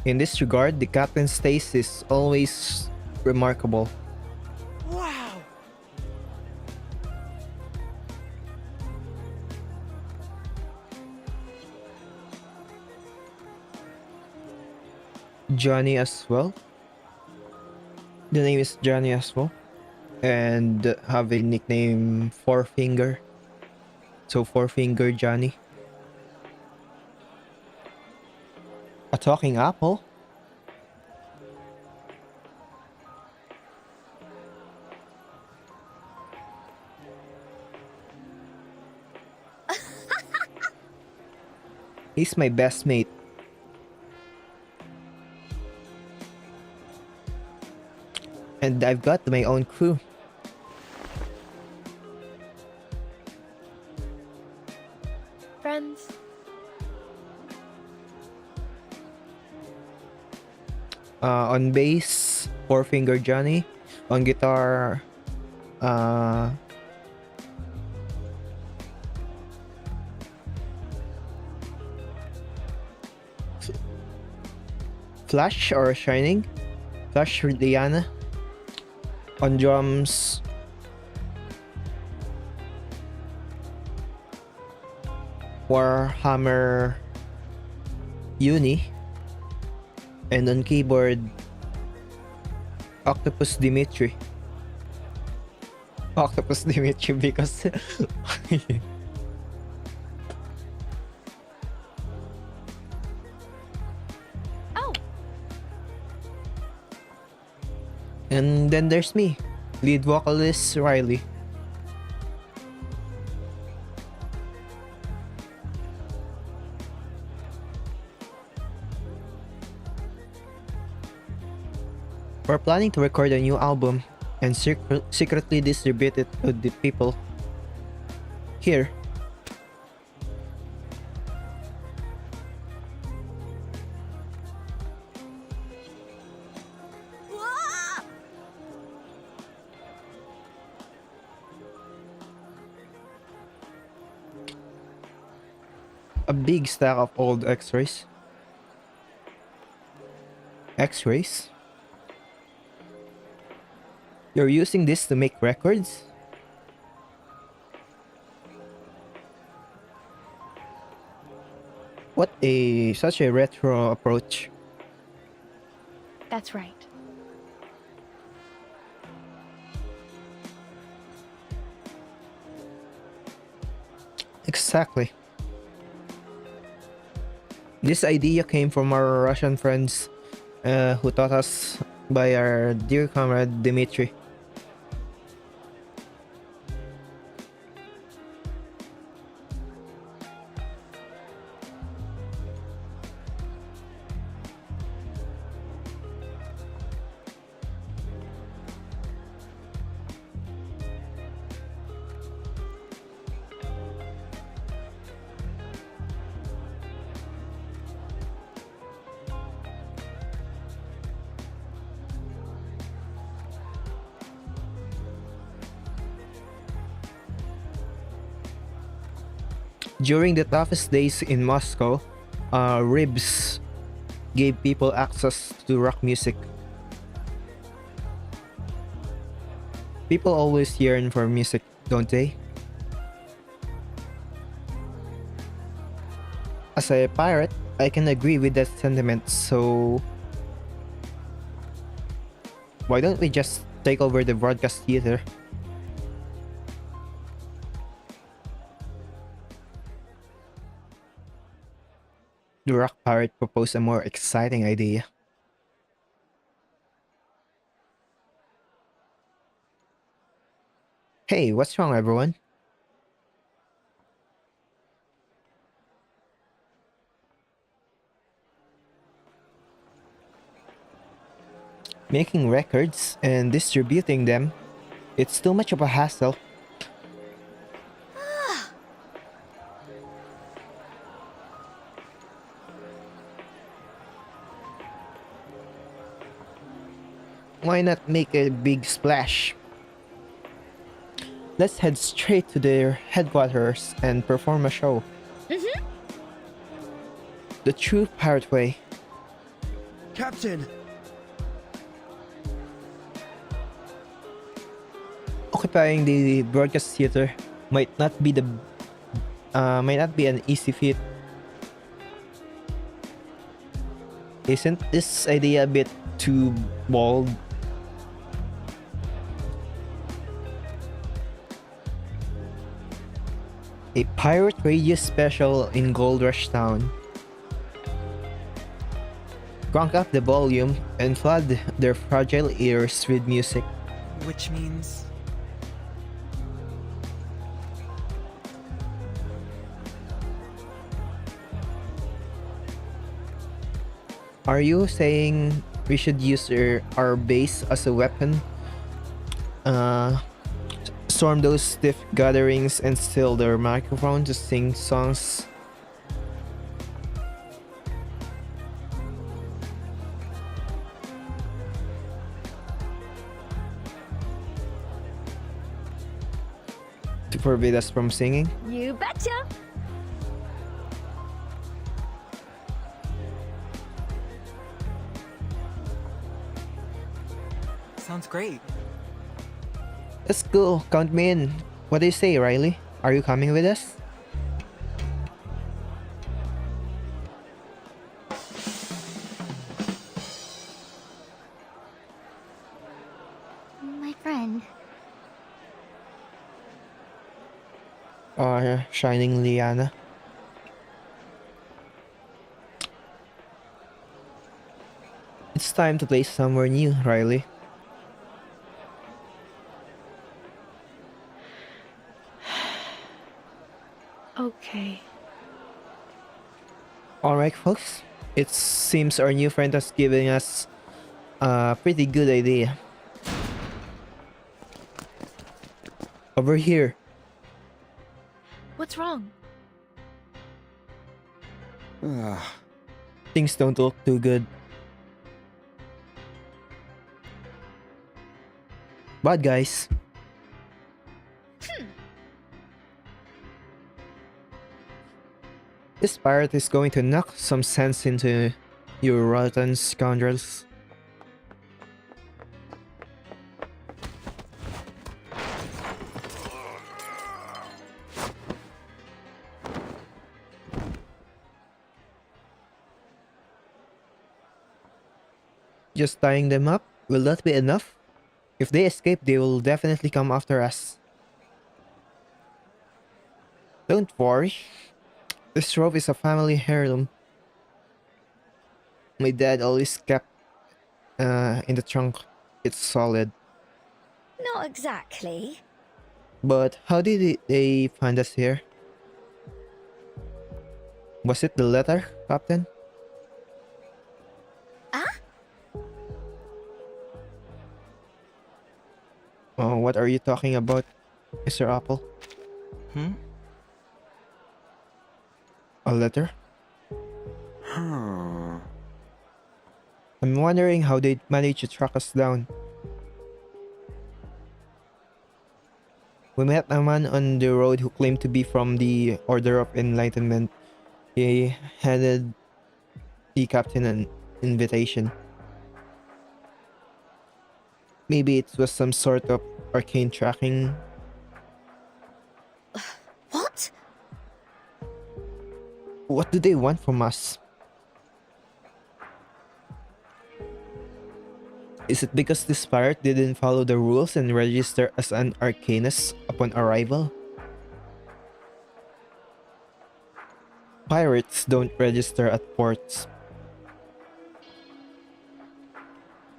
In this regard, the captain's taste is always remarkable. Wow! Johnny as well. The name is Johnny as well. And have a nickname Four Finger. So Four Finger Johnny. A talking apple? He's my best mate. And I've got my own crew. Friends? On bass, Four Finger Johnny. On guitar, Flash or Shining. Flash Diana. On drums, Warhammer Uni. And on keyboard, Octopus Dimitri. Octopus Dimitri because Oh! And then there's me, lead vocalist Riley. We're planning to record a new album and secretly distribute it to the people here. Whoa! A big stack of old X-rays. X-rays? You're using this to make records? What a such a retro approach. That's right. Exactly. This idea came from our Russian friends who taught us by our dear comrade Dmitri. During the toughest days in Moscow, Ribs gave people access to rock music. People always yearn for music, don't they? As a pirate, I can agree with that sentiment, so why don't we just take over the broadcast theater? The rock pirate proposed a more exciting idea. Hey, what's wrong, everyone? Making records and distributing them, it's too much of a hassle. Why not make a big splash? Let's head straight to their headquarters and perform a show. The true pirate way. Captain! Occupying the broadcast theater might not be an easy feat. Isn't this idea a bit too bold? A pirate radio special in Gold Rush Town. Crank up the volume and flood their fragile ears with music. Which means... Are you saying we should use our base as a weapon? Storm those stiff gatherings and steal their microphone to sing songs? To forbid us from singing? You betcha! Sounds great. Let's go, count me in. What do you say, Riley? Are you coming with us? My friend. Shining Liana. It's time to play somewhere new, Riley. Okay. Alright, folks. It seems our new friend has given us a pretty good idea. Over here. What's wrong? Things don't look too good. Bad guys. This pirate is going to knock some sense into you rotten scoundrels. Just tying them up? Will that be enough? If they escape, they will definitely come after us. Don't worry. This rope is a family heirloom. My dad always kept in the trunk. It's solid. Not exactly. But how did they find us here? Was it the letter, Captain? Oh, what are you talking about, Mr. Apple? A letter? I'm wondering how they managed to track us down. We met a man on the road who claimed to be from the Order of Enlightenment. He handed the captain an invitation. Maybe it was some sort of arcane tracking. What? What do they want from us? Is it because this pirate didn't follow the rules and register as an arcanist upon arrival? Pirates don't register at ports.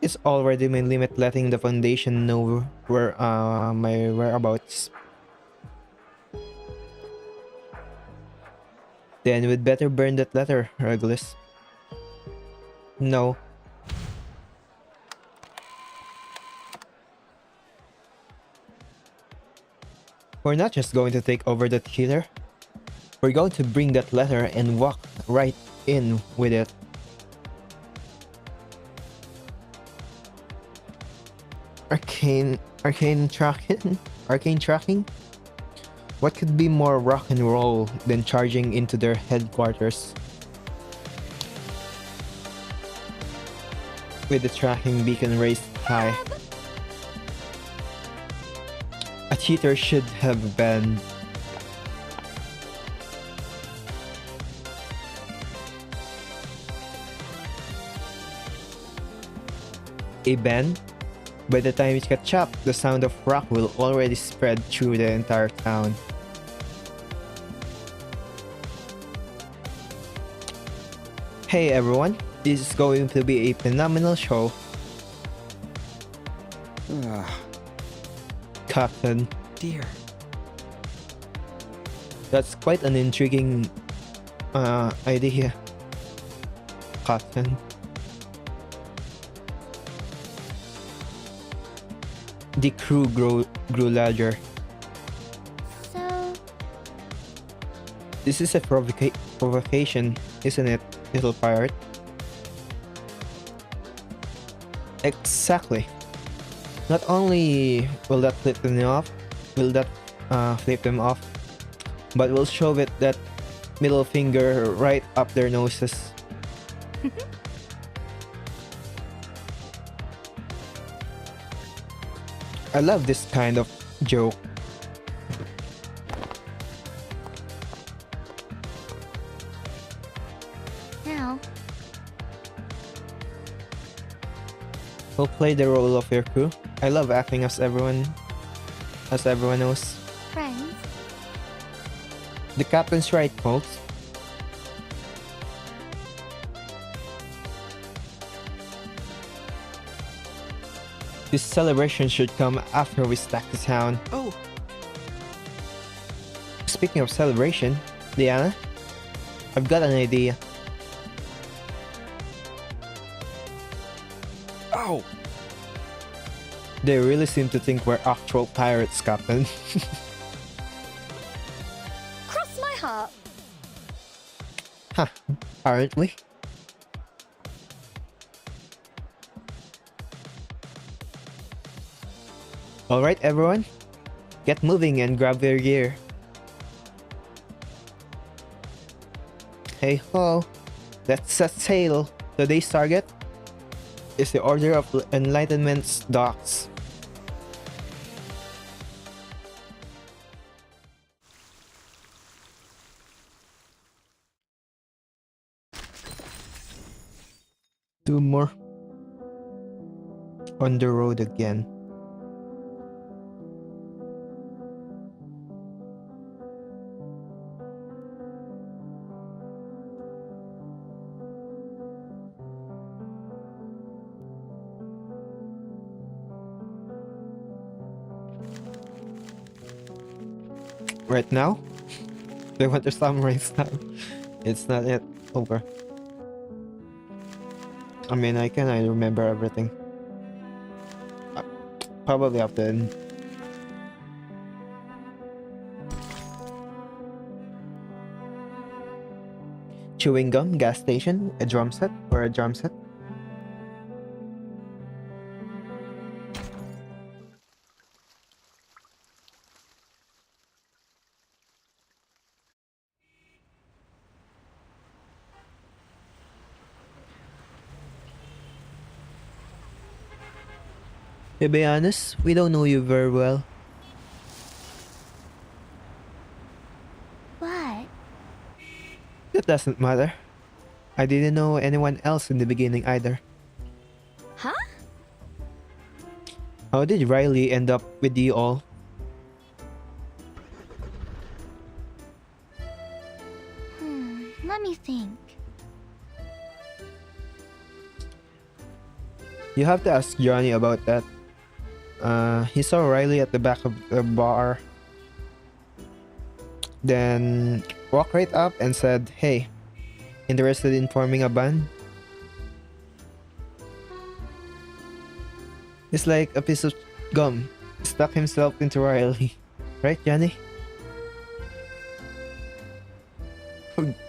It's already my limit letting the Foundation know where my whereabouts. Then we'd better burn that letter, Regulus. No. We're not just going to take over that killer. We're going to bring that letter and walk right in with it. Arcane tracking? What could be more rock and roll than charging into their headquarters? With the tracking beacon raised high. A cheater should have been. A ban? By the time it catch up, the sound of rock will already spread through the entire town. Hey everyone, this is going to be a phenomenal show. Captain. Dear. That's quite an intriguing idea. Captain. The crew grew larger. So... This is a provocation, isn't it, little pirate? Exactly. Not only will that flip them off, but we'll shove it that middle finger right up their noses. I love this kind of joke. Now... We'll play the role of your crew. I love acting as everyone knows. Friends? The captain's right, folks. This celebration should come after we stack the town. Oh, Speaking of celebration, Diana, I've got an idea. Ow! They really seem to think we're actual pirates, Captain. Cross my heart. Huh, aren't we? Alright everyone, get moving and grab your gear. Hey ho, let's set sail. Today's target is the Order of Enlightenment's docks. Two more. On the road again. Right now? They want their samurai style. It's not yet over. I mean, I remember everything. Probably after then. Chewing gum, gas station, a drum set, or a drum set. To be honest, we don't know you very well. What? That doesn't matter. I didn't know anyone else in the beginning either. Huh? How did Riley end up with you all? Let me think. You have to ask Johnny about that. He saw Riley at the back of the bar. Then walked right up and said, "Hey, interested in forming a band?" It's like a piece of gum. Stuck himself into Riley. Right, Johnny?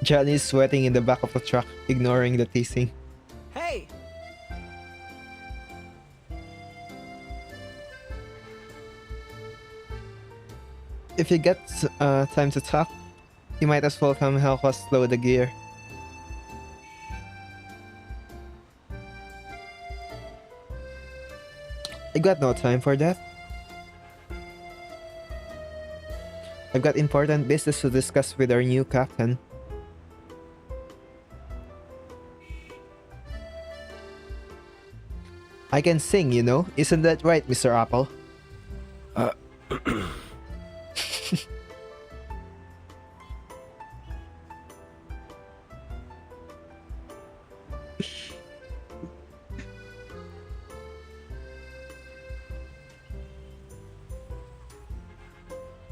Johnny is sweating in the back of the truck, ignoring the teasing. Hey! If you get time to talk, you might as well come help us load the gear. I got no time for that. I've got important business to discuss with our new captain. I can sing, you know. Isn't that right, Mr. Apple?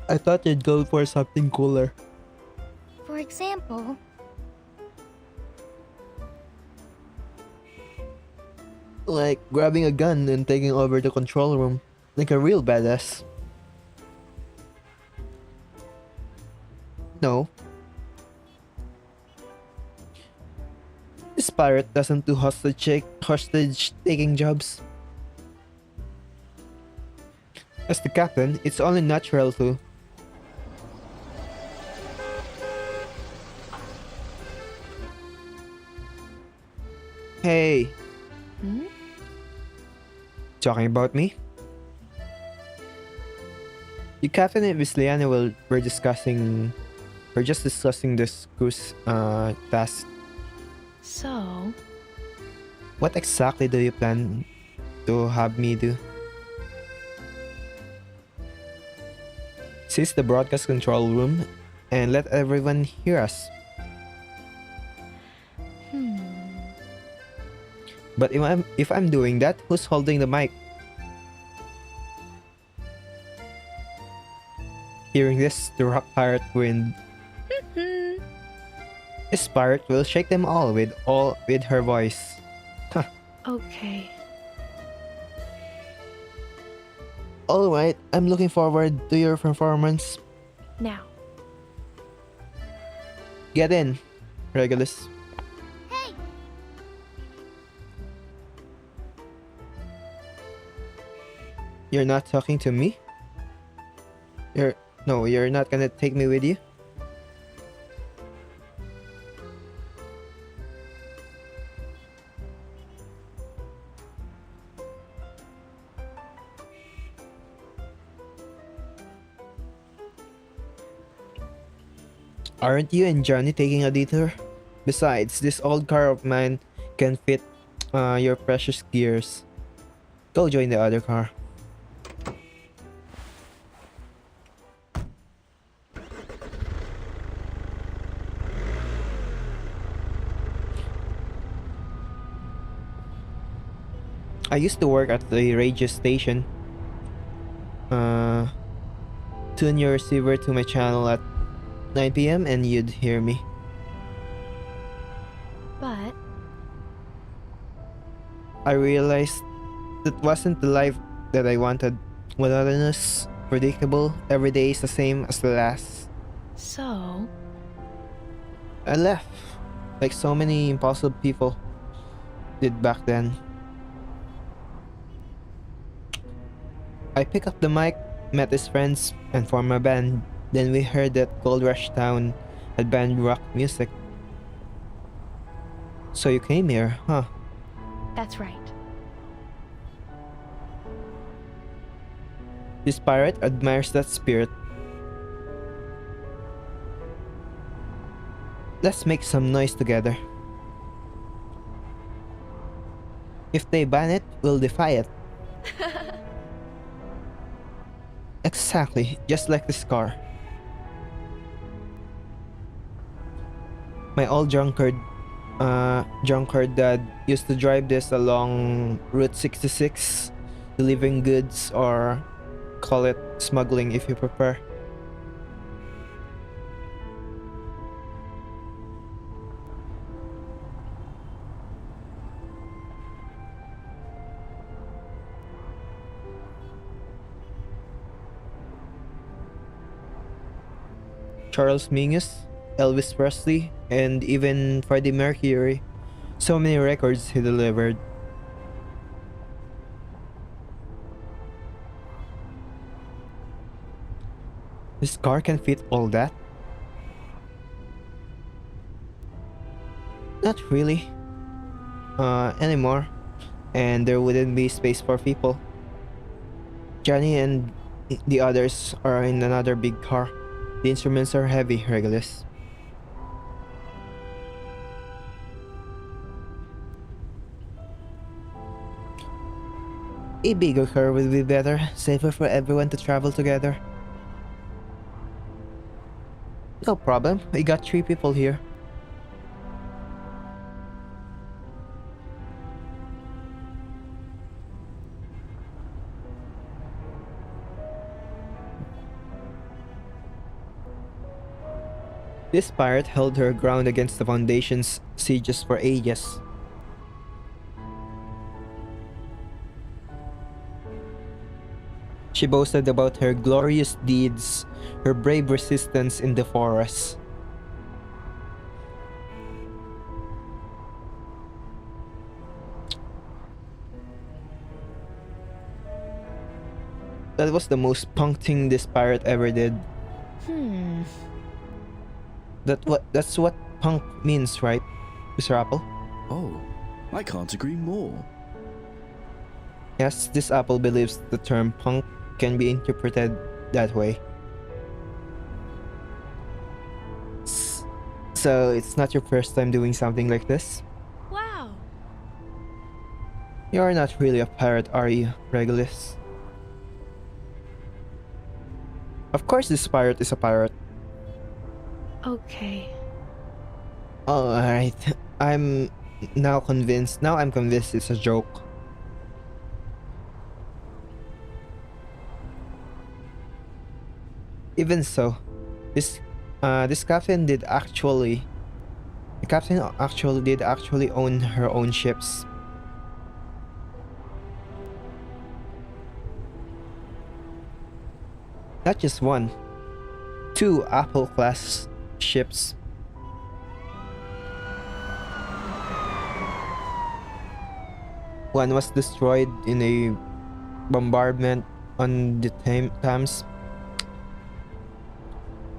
I thought you'd go for something cooler. For example, Like grabbing a gun and taking over the control room. Like a real badass. No. This pirate doesn't do hostage taking jobs. As the captain, it's only natural to. Hey. Talking about me? You Captain and Miss Liana we're just discussing this cruise task. So, What exactly do you plan to have me do? Seize the broadcast control room and let everyone hear us. But if I'm doing that, who's holding the mic? Hearing this, the rock pirate grinned. This pirate will shake them all with her voice. okay. Alright, I'm looking forward to your performance. Now, Get in, Regulus. hey, You're not talking to me? You're not gonna take me with you? Aren't you and Johnny taking a detour? Besides, this old car of mine can fit your precious gears. Go join the other car. I used to work at the radio station. Tune your receiver to my channel at 9 p.m. and you'd hear me. but I realized that wasn't the life that I wanted. Monotonous, predictable, every day is the same as the last. so, I left, like so many impulsive people did back then. I picked up the mic, met his friends, and formed a band. Then we heard that Gold Rush Town had banned rock music. So you came here, huh? that's right. This pirate admires that spirit. Let's make some noise together. If they ban it, we'll defy it. Exactly, just like this car. My old drunkard dad used to drive this along Route 66, delivering goods, or call it smuggling if you prefer. Charles Mingus, Elvis Presley, and even Freddie Mercury. So many records he delivered. This car can fit all that? Not really. Anymore. And there wouldn't be space for people. Johnny and the others are in another big car. The instruments are heavy, Regulus. A bigger car would be better, safer for everyone to travel together. No problem, we got 3 people here. This pirate held her ground against the Foundation's sieges for ages. She boasted about her glorious deeds, her brave resistance in the forest. That was the most punk thing this pirate ever did. That's what punk means, right, Mr. Apple? Oh, I can't agree more. Yes, this Apple believes the term punk can be interpreted that way. So it's not your first time doing something like this? Wow. You're not really a pirate, are you, Regulus? Of course this pirate is a pirate. Okay. Alright, I'm convinced it's a joke. Even so, this captain did actually own her own ships. Not just one, 2 Apple class ships. One was destroyed in a bombardment on the Thames,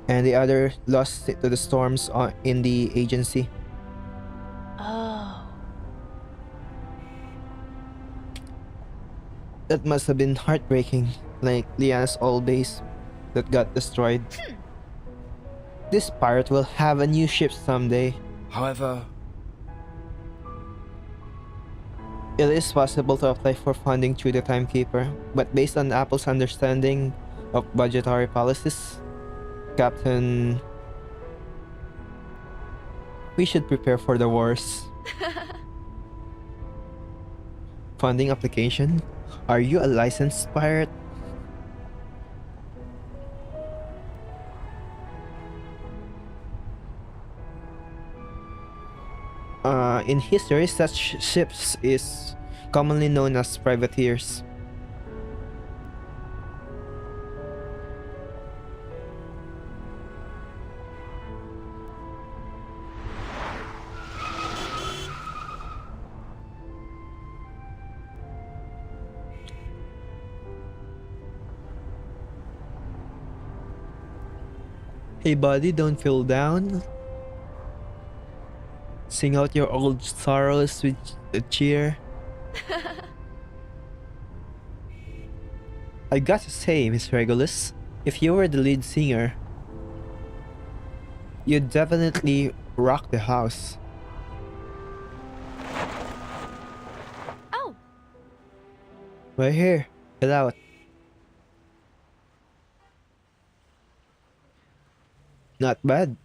and the other lost to the storms in the agency. Oh. That must have been heartbreaking, like Liana's old base that got destroyed. This pirate will have a new ship someday. However, It is possible to apply for funding through the Timekeeper, but based on Apple's understanding of budgetary policies, Captain, we should prepare for the worst. Funding application? Are you a licensed pirate? In history, such ships is commonly known as privateers. Hey buddy, don't feel down. Sing out your old sorrows with a cheer. I gotta say, Miss Regulus, if you were the lead singer, you'd definitely rock the house. Oh, Right here. Get out. Not bad.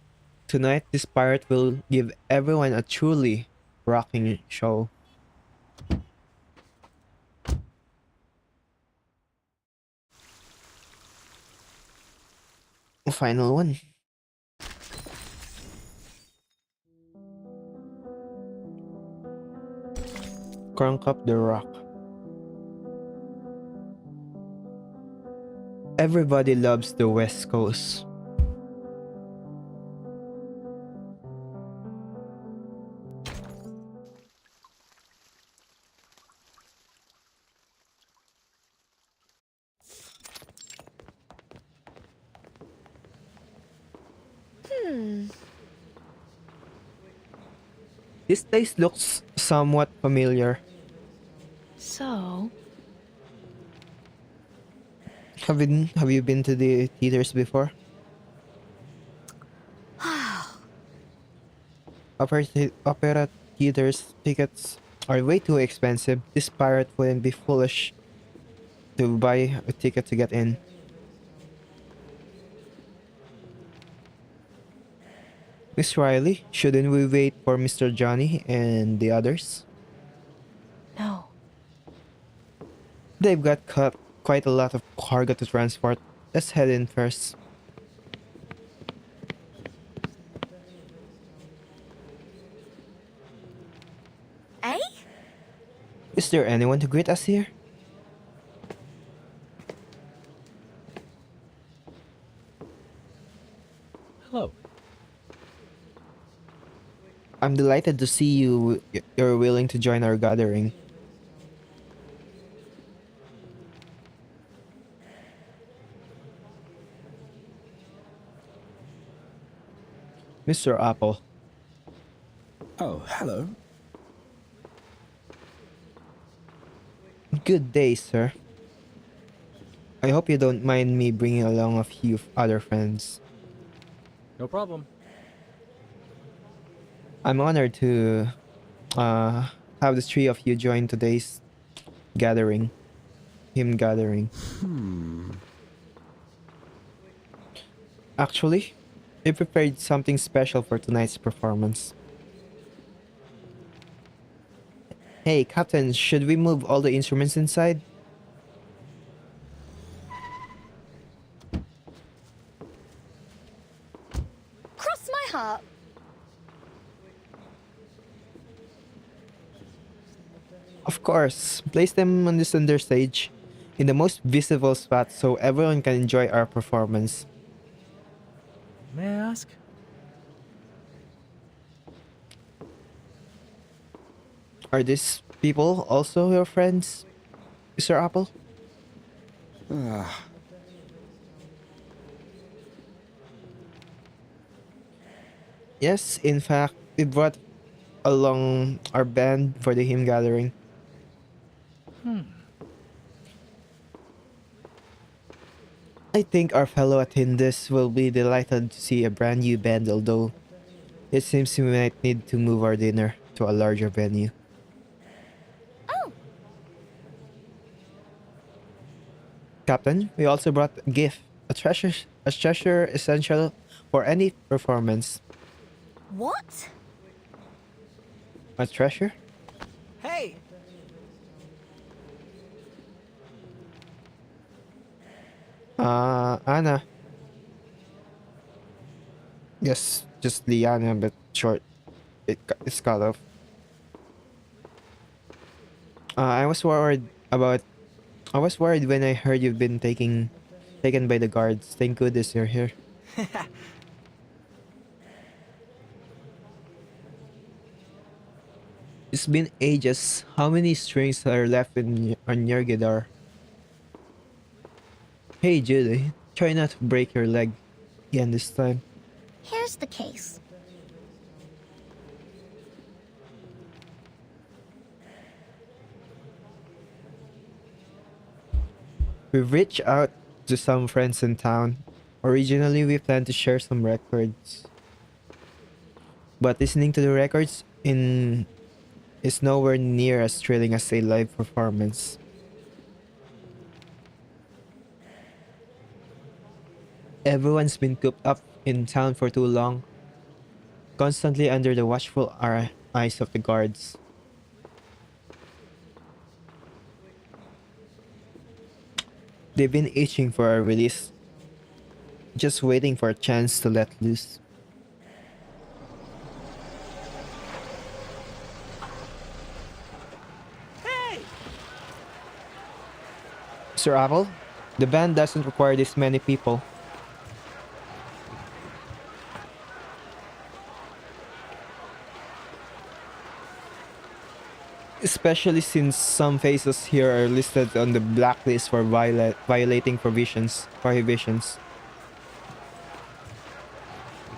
Tonight, this pirate will give everyone a truly rocking show. Final one. Crank up the rock. Everybody loves the West Coast. This place looks somewhat familiar. So, Have you been to the theaters before? Opera theaters tickets are way too expensive. This pirate wouldn't be foolish to buy a ticket to get in. Miss Riley, shouldn't we wait for Mr. Johnny and the others? no. They've got quite a lot of cargo to transport. Let's head in first. Eh? Is there anyone to greet us here? Hello. I'm delighted to see you're willing to join our gathering. Mr. Apple, Oh, hello. good day, sir. I hope you don't mind me bringing along a few other friends. No problem. I'm honored to have the three of you join today's gathering, hymn gathering. Actually, we prepared something special for tonight's performance. Hey, Captain, should we move all the instruments inside? Cross my heart. Of course, place them on the center stage, in the most visible spot so everyone can enjoy our performance. May I ask? Are these people also your friends, Mr. Apple? Yes, in fact, we brought along our band for the hymn gathering. I think our fellow attendees will be delighted to see a brand new band, although it seems we might need to move our dinner to a larger venue. Oh, Captain, we also brought a gift, a treasure essential for any performance. what? A treasure? Hey! Anna. Yes, just Liana, but short. It's cut off. I was worried about. I was worried when I heard you've been taken by the guards. Thank goodness you're here. It's been ages. How many strings are left on your guitar? Hey Judy, try not to break your leg again this time. Here's the case. We've reached out to some friends in town. Originally, we planned to share some records, but listening to the records in is nowhere near as thrilling as a live performance. Everyone's been cooped up in town for too long, constantly under the watchful eyes of the guards. They've been itching for a release, just waiting for a chance to let loose. Hey! Sir Apple, the band doesn't require this many people. Especially since some faces here are listed on the blacklist for violating prohibitions.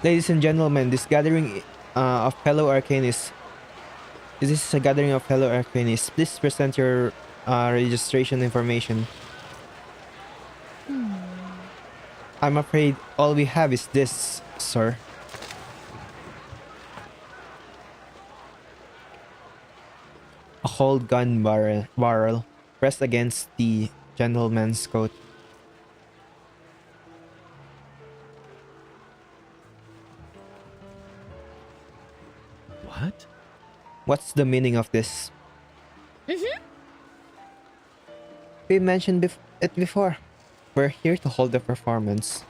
Ladies and gentlemen, this gathering of fellow arcanists. This is a gathering of fellow arcanists. Please present your registration information. I'm afraid all we have is this, sir. A whole gun barrel pressed against the gentleman's coat. What? What's the meaning of this? We mentioned it before. We're here to hold the performance.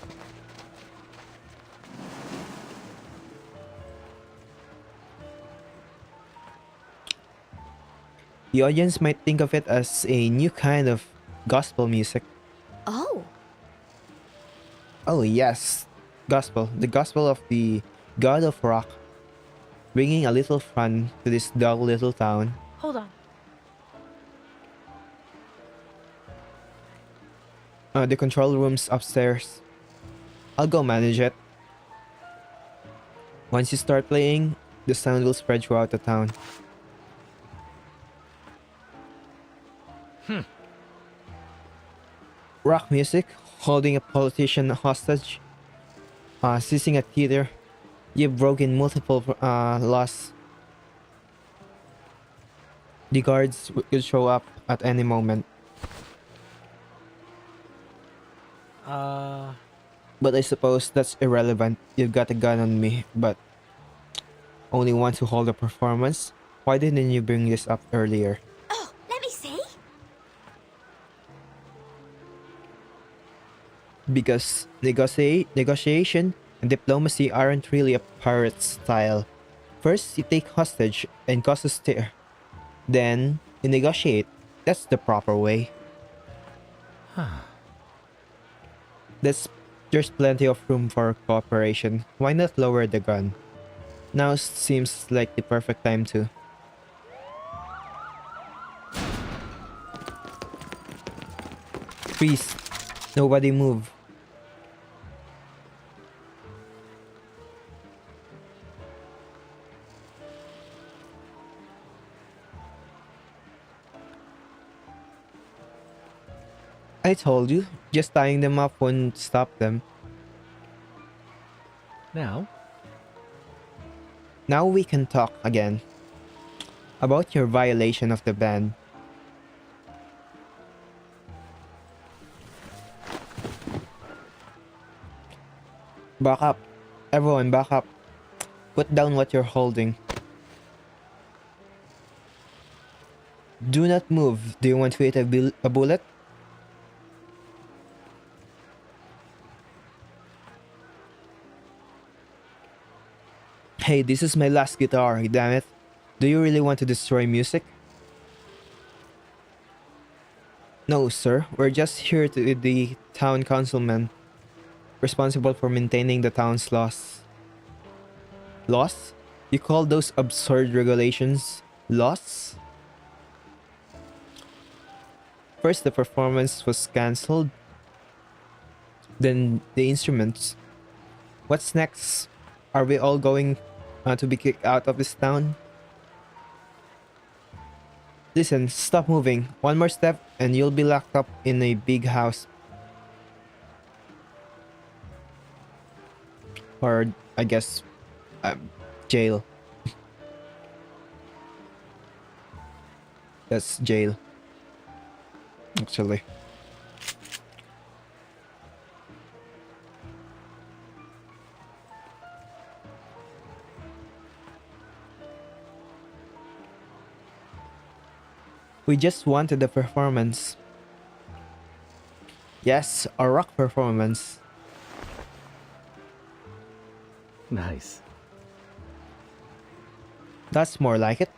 The audience might think of it as a new kind of gospel music. Oh, Oh yes, gospel. The gospel of the god of rock, bringing a little fun to this dull little town. Hold on. The control room's upstairs. I'll go manage it. Once you start playing, the sound will spread throughout the town. Rock music, holding a politician hostage, seizing a theater. You've broken multiple laws. The guards could show up at any moment. But I suppose that's irrelevant. You've got a gun on me, but only want to hold a performance? Why didn't you bring this up earlier? oh, let me see. Because negotiation and diplomacy aren't really a pirate style. First, you take hostage and cause a stir. Then, you negotiate. That's the proper way. There's plenty of room for cooperation. Why not lower the gun? Now seems like the perfect time to. Freeze. Nobody move. I told you, just tying them up won't stop them. Now? Now we can talk again. About your violation of the ban. Back up. Everyone back up. Put down what you're holding. Do not move. Do you want to eat a bullet? Hey, this is my last guitar, damn it. Do you really want to destroy music? No, sir. We're just here to the town councilman, responsible for maintaining the town's laws. Laws? You call those absurd regulations laws? First, the performance was cancelled. Then, the instruments. What's next? Are we all going to be kicked out of this town? Listen, stop moving. One more step and you'll be locked up in a big house. Or, I guess, jail. That's jail. Actually. We just wanted the performance. Yes, a rock performance. Nice. That's more like it.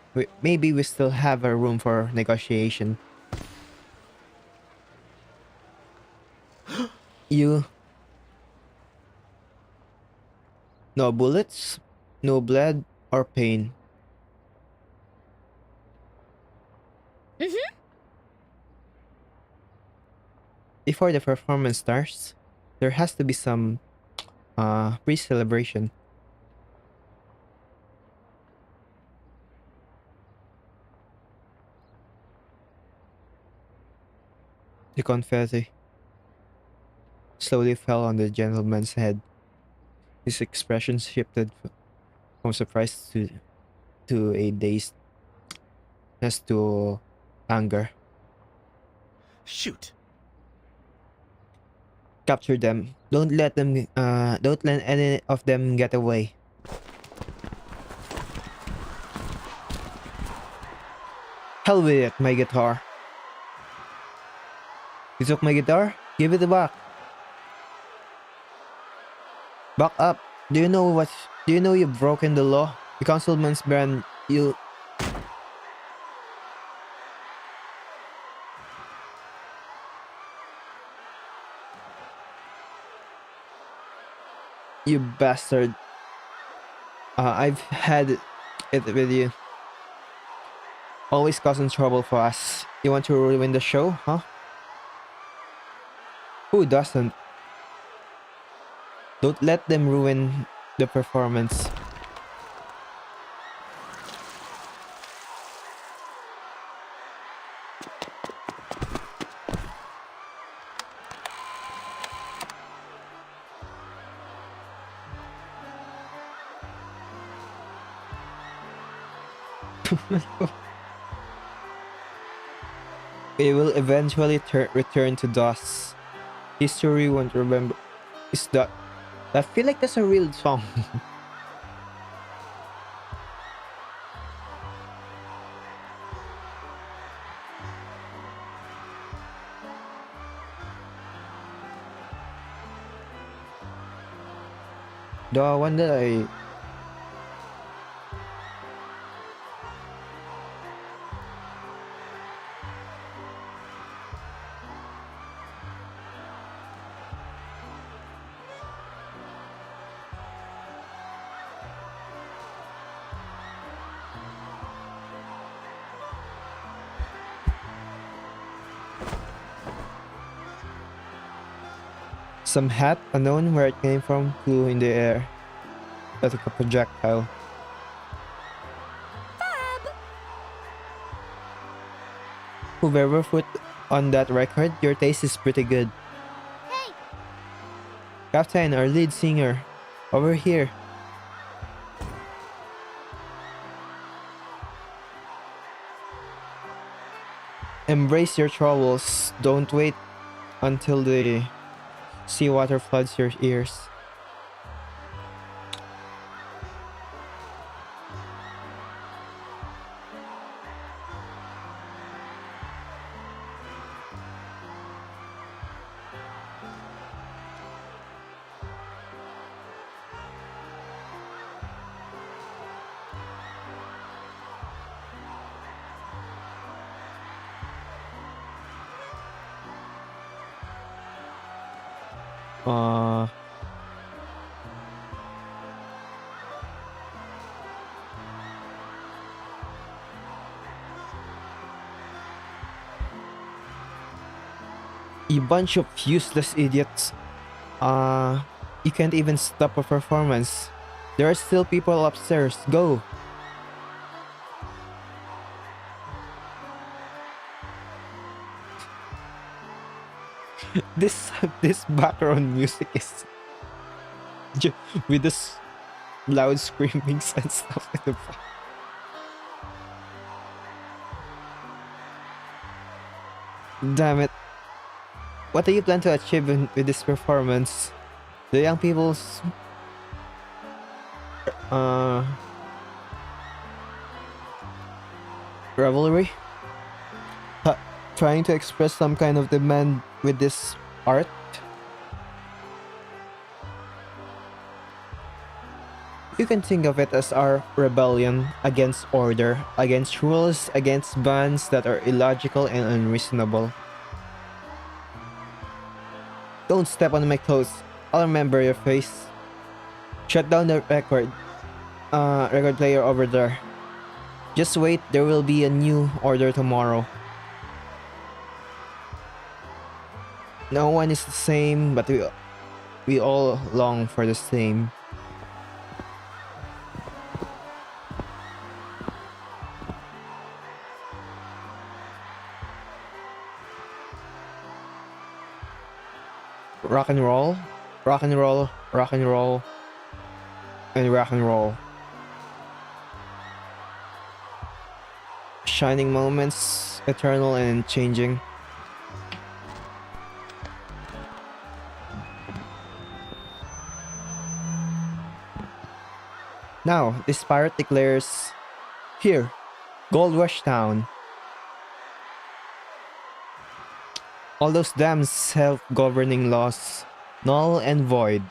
Maybe we still have a room for negotiation. You... No bullets, no blood or pain. Mm-hmm. Before the performance starts, there has to be some pre-celebration. The confetti slowly fell on the gentleman's head. His expression shifted from surprise to a dazedness to anger. Shoot! Capture them. Don't let any of them get away. Hell with it, my guitar. You took my guitar? Give it back. Back up. Do you know you've broken the law? The councilman's ban you. You bastard. I've had it with you. Always causing trouble for us. You want to ruin the show, huh? Who doesn't? Don't let them ruin the performance. We will eventually return to dust. History won't remember. Is that? I feel like that's a real song. The one that I... Some hat, unknown where it came from, flew in the air like a projectile. Whoever put on that record, your taste is pretty good. Hey! Captain, our lead singer, over here. Embrace your troubles. Don't wait until the seawater floods your ears. Uh... You bunch of useless idiots. You can't even stop a performance. There are still people upstairs. Go. This this background music is with this loud screamings and stuff in the back. Damn it. What do you plan to achieve with this performance? The young people's uh revelry? Trying to express some kind of demand with this art? You can think of it as our rebellion against order, against rules, against bans that are illogical and unreasonable. Don't step on my toes. I'll remember your face. Shut down the record player over there. Just wait, there will be a new order tomorrow. No one is the same, but we all long for the same. Rock and roll, rock and roll, rock and roll, and rock and roll. Shining moments, eternal and changing. Now, this pirate declares, "Here, Gold Rush Town. All those damn self-governing laws, null and void.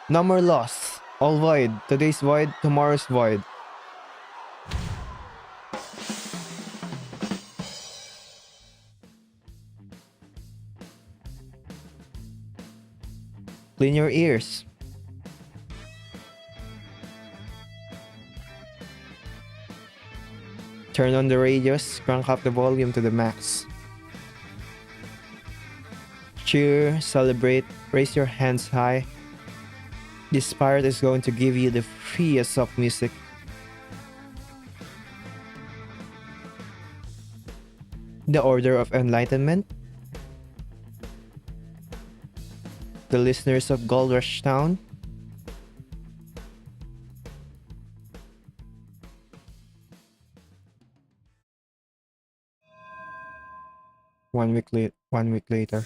No more laws, all void. Today's void, tomorrow's void." Clean your ears. Turn on the radios, crank up the volume to the max. Cheer, celebrate, raise your hands high. This pirate is going to give you the freest of music. The Order of Enlightenment. The listeners of Gold Rush Town. One week later.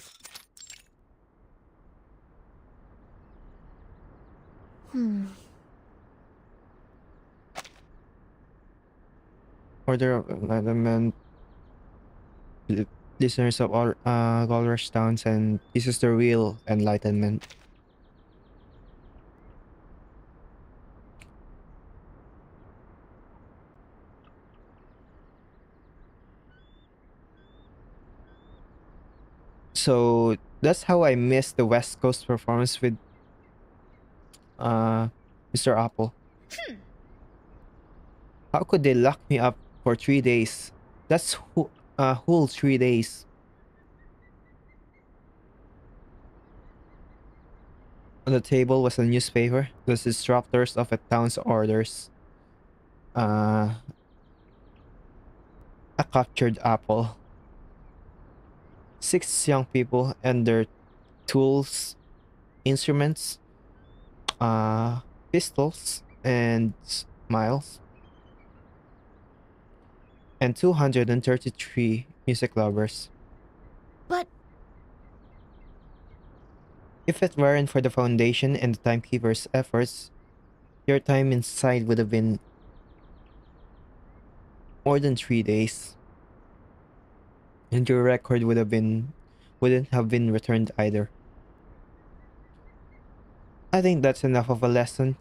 Order of Enlightenment. Listeners of all Gold Rush Towns, and this is the real enlightenment. So that's how I missed the West Coast performance with Mr. Apple. How could they lock me up for 3 days? That's whole 3 days. On the table was a newspaper, the disruptors of a town's orders. A captured apple. 6 young people and their tools, instruments, pistols, and smiles. And 233 music lovers. But If it weren't for the Foundation and the Timekeeper's efforts, your time inside would have been more than 3 days. And your record wouldn't have been returned either. I think that's enough of a lesson.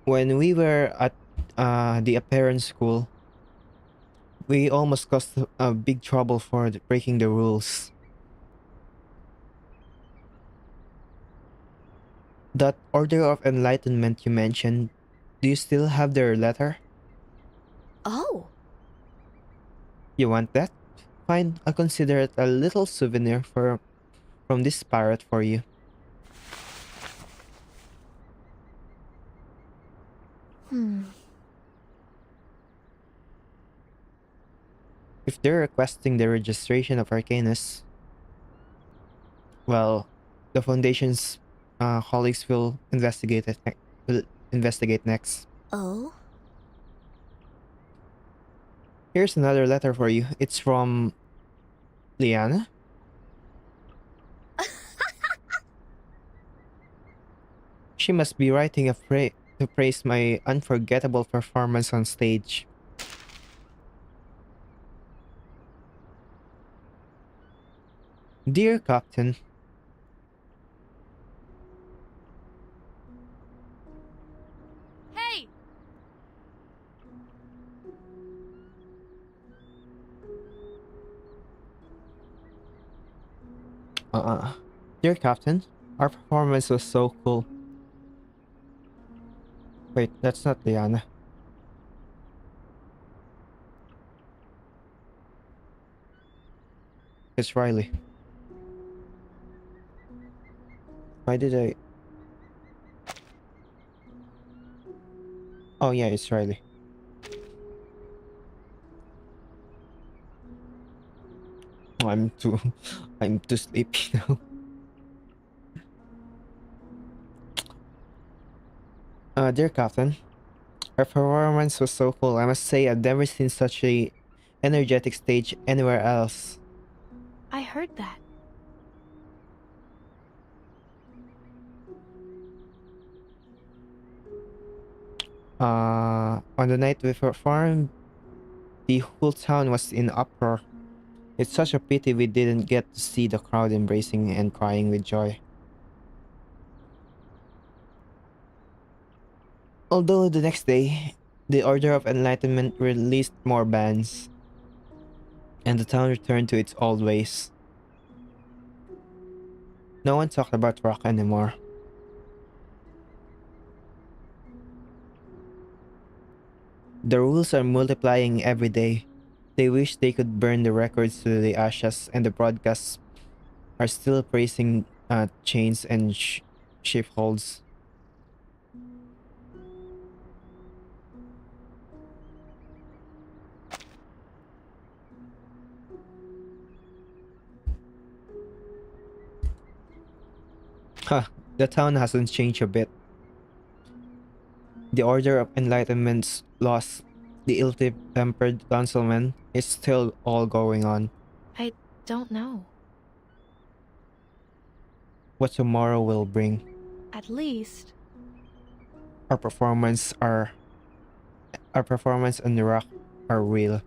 When we were at the apparent school, we almost caused a big trouble for breaking the rules. That Order of Enlightenment you mentioned, do you still have their letter? oh, You want that? Fine, I'll consider it a little souvenir from this pirate for you. If they're requesting the registration of Arcanus, well, the Foundation's colleagues will will investigate next. Oh? Here's another letter for you. It's from Liana. She must be writing to praise my unforgettable performance on stage. Dear Captain, Hey! uh, dear Captain, our performance was so cool. Wait, that's not Liana. It's Riley. Why did I? Oh yeah, it's Riley. I'm too, I'm too sleepy now. Dear Captain, our performance was so cool. I must say, I've never seen such a energetic stage anywhere else. I heard that. On the night we performed, the whole town was in uproar. It's such a pity we didn't get to see the crowd embracing and crying with joy. Although the next day, the Order of Enlightenment released more bans, and the town returned to its old ways. No one talked about rock anymore. The rules are multiplying every day. They wish they could burn the records to the ashes, and the broadcasts are still praising chains and sheepfolds. Huh, the town hasn't changed a bit. The Order of Enlightenment's lost. The ill-tempered councilman is still all going on. I don't know. What tomorrow will bring. At least, Our performance are our performance and the rock are real.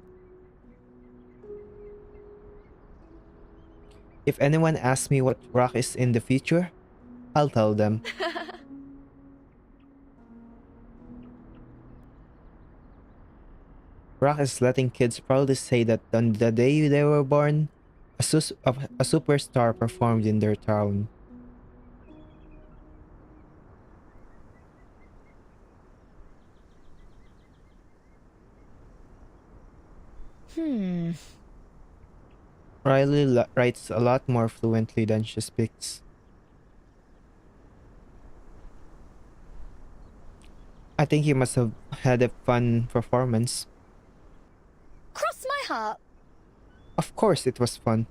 If anyone asks me what rock is in the future, I'll tell them. Rock is letting kids proudly say that on the day they were born, a superstar performed in their town. Riley writes a lot more fluently than she speaks. I think you must have had a fun performance. Cross my heart. Of course it was fun.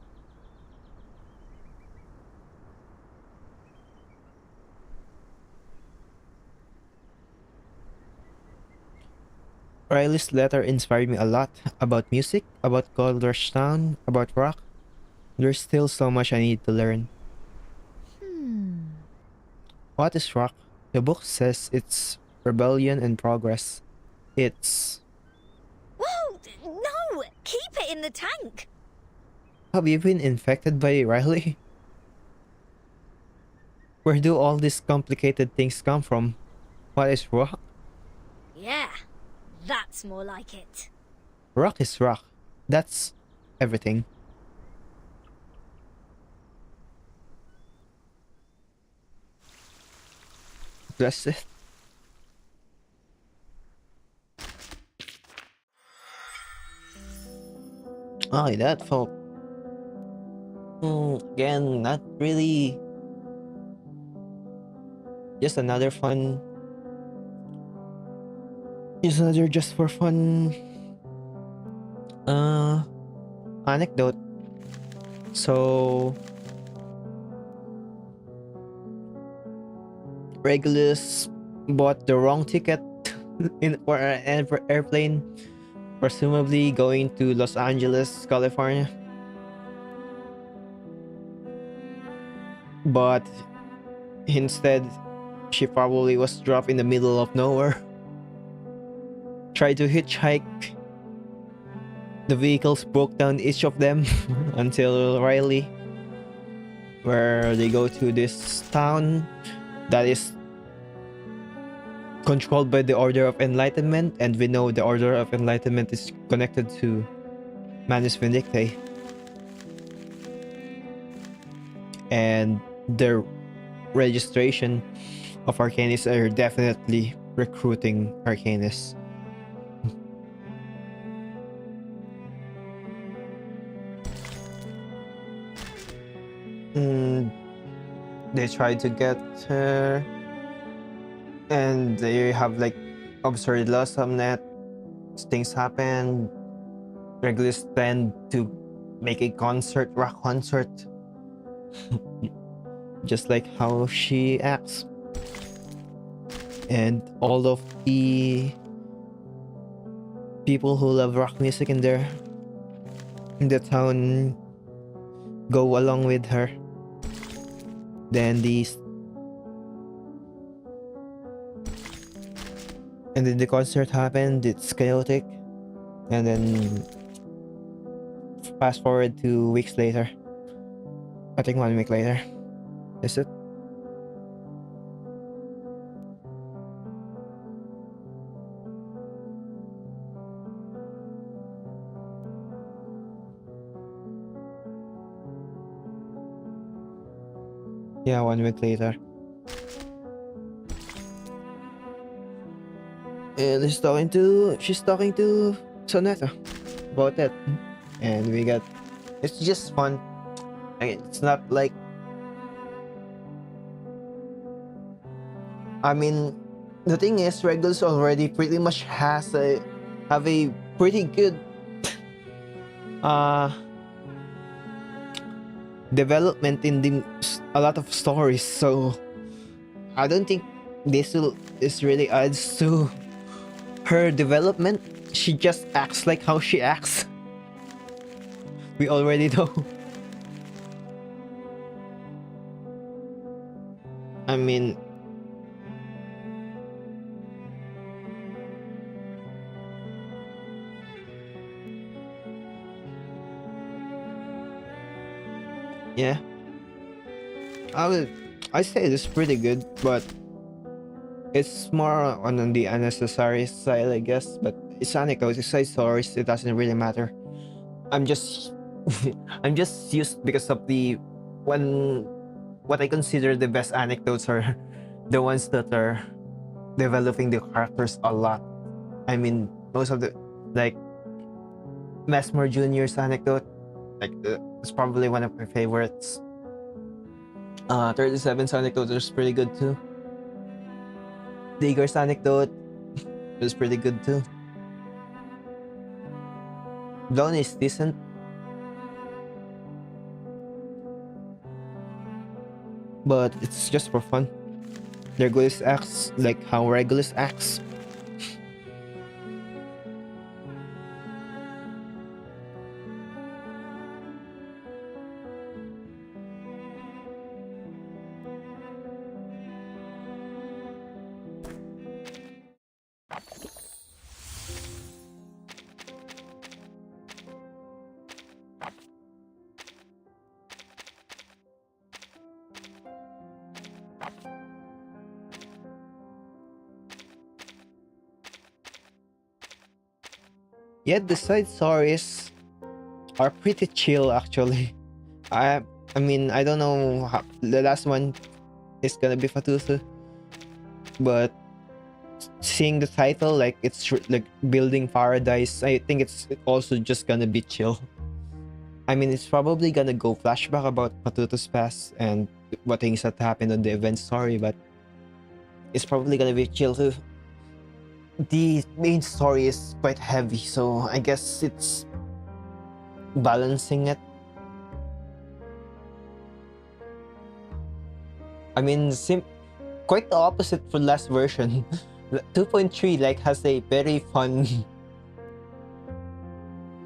Riley's letter inspired me a lot about music, about Gold Rush Town, about rock. There's still so much I need to learn. What is rock? The book says it's rebellion and progress. It's... Whoa! No! Keep it in the tank! Have you been infected by Riley? Where do all these complicated things come from? What is rock? Yeah, that's more like it. Rock is rock. That's everything. That's it. Oh, that felt... again, not really... Just another fun... Just another just for fun... Anecdote. So Regulus bought the wrong ticket for an airplane, presumably going to Los Angeles, California. But instead, she probably was dropped in the middle of nowhere. Tried to hitchhike. The vehicles broke down each of them until Riley, where they go to this town that is controlled by the Order of Enlightenment, and we know the Order of Enlightenment is connected to Manus Vindictae. And their registration of Arcanists are definitely recruiting Arcanists. They try to get her, and they have like absurd laws on that. Things happen. Regulus tend to make a rock concert, just like how she acts. And all of the people who love rock music in the town go along with her. Then the concert happened. It's chaotic, and then fast forward 2 weeks later. I think 1 week later. Is it? Yeah, 1 week later. And she's talking to Sonata about that. And it's just fun. It's not like, I mean, the thing is, Regulus already pretty much have a pretty good development in a lot of stories, so I don't think this really adds to her development. She just acts like how she acts. We already know. I mean, yeah, I say it's pretty good, but it's more on the unnecessary side, I guess. But it's Anecdote, it's side stories, it doesn't really matter. I'm just I'm just used because of what I consider the best anecdotes are the ones that are developing the characters a lot. I mean, most of the, like, Mesmer Jr.'s anecdote, like, it's probably one of my favorites. 37's anecdote is pretty good too. Digger's anecdote was pretty good too. Dawn is decent. But it's just for fun. Regulus acts like how Regulus acts. Yet the side stories are pretty chill actually. I mean, I don't know how, the last one is gonna be Fatusu, but seeing the title, like, it's like building paradise, I think it's also just gonna be chill. I mean, it's probably gonna go flashback about Patutu's past and what things that happened on the event story, but it's probably gonna be chill too. The main story is quite heavy, so I guess it's balancing it. I mean, quite the opposite for last version. 2.3 like has a very fun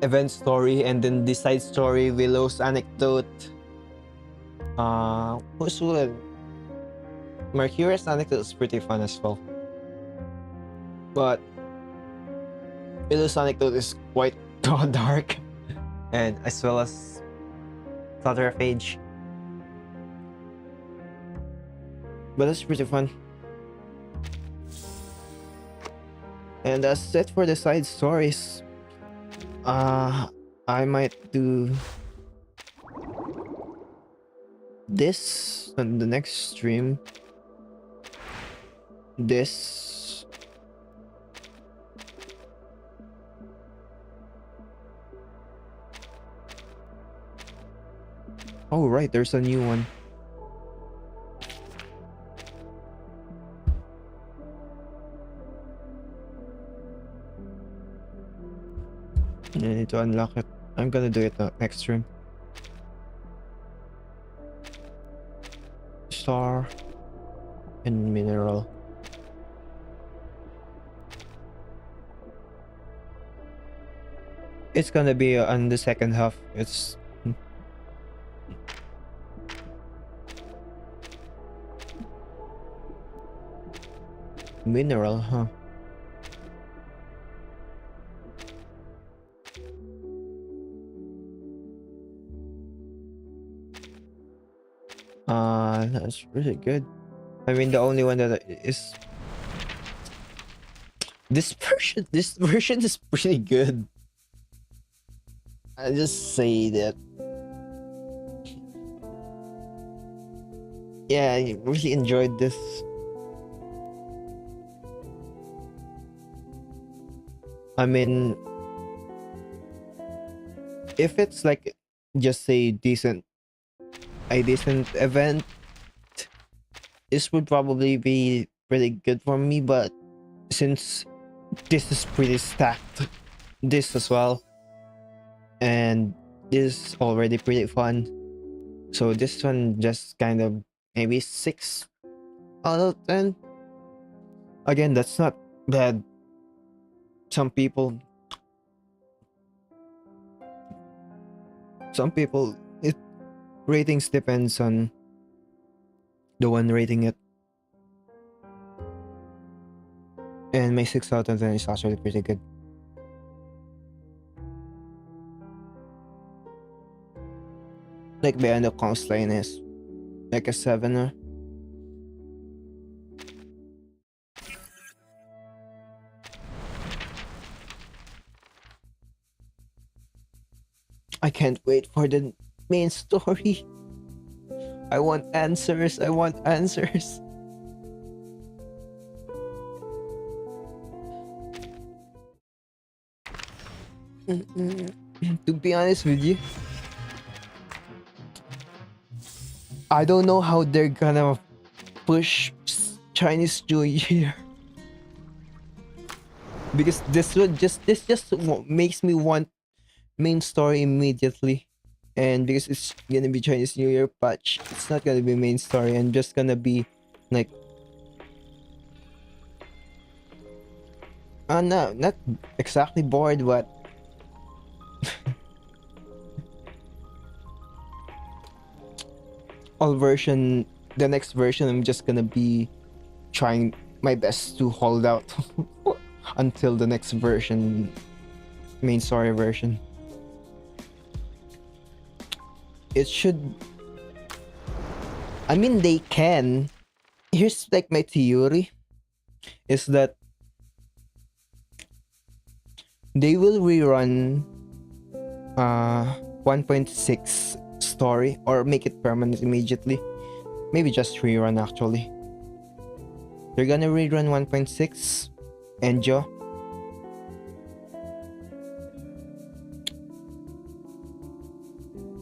event story, and then the side story, Willow's Anecdote. Who's one? Mercurius Anecdote is pretty fun as well. But Willow's Anecdote is quite dark, and as well as Flutter of Age. But it's pretty fun. And that's it for the side stories. I might do this on the next stream. This. Oh right, there's a new one. I need to unlock it. I'm gonna do it next stream. Star and mineral. It's gonna be on the second half. It's mineral, huh? That's really good. I mean, the only one that is this version. This version is pretty good. I just say that. Yeah, I really enjoyed this. I mean, if it's like just a decent event, this would probably be pretty good for me. But since this is pretty stacked, this as well, and this is already pretty fun, so this one just kind of maybe 6 out of 10. Again, that's not bad. Some people it ratings depends on the one rating it, and my 6 out of 10 is actually pretty good. Like Beyond the Coastline is like a 7. I can't wait for the main story. I want answers. I want answers. To be honest with you, I don't know how they're gonna push Chinese New Year. Because this just makes me want main story immediately. And because it's gonna be Chinese New Year patch, it's not gonna be main story. I'm just gonna be like, no, not exactly bored, but the next version, I'm just gonna be trying my best to hold out until the next version, main story version. It should, I mean, they can. Here's like my theory is that they will rerun 1.6 story or make it permanent immediately. Maybe just rerun actually. They're gonna rerun 1.6 Enjo.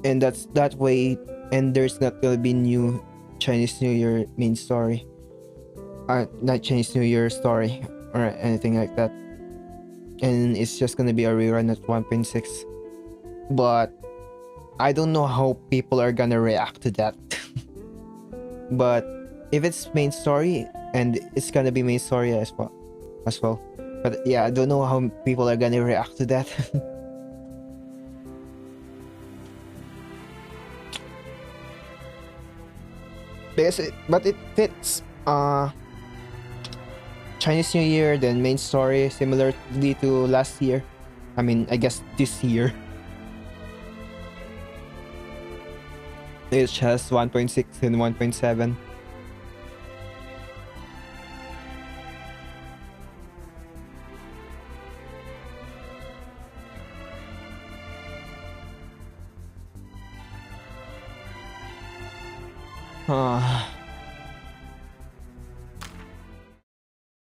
And that's that way, and there's not gonna be new Chinese New Year main story. Not Chinese New Year story or anything like that. And it's just gonna be a rerun at 1.6. but I don't know how people are gonna react to that. But if it's main story, and it's gonna be main story as well. But yeah, I don't know how people are gonna react to that. But it fits. Chinese New Year, then main story similarly to last year. I mean, I guess this year. It has 1.6 and 1.7.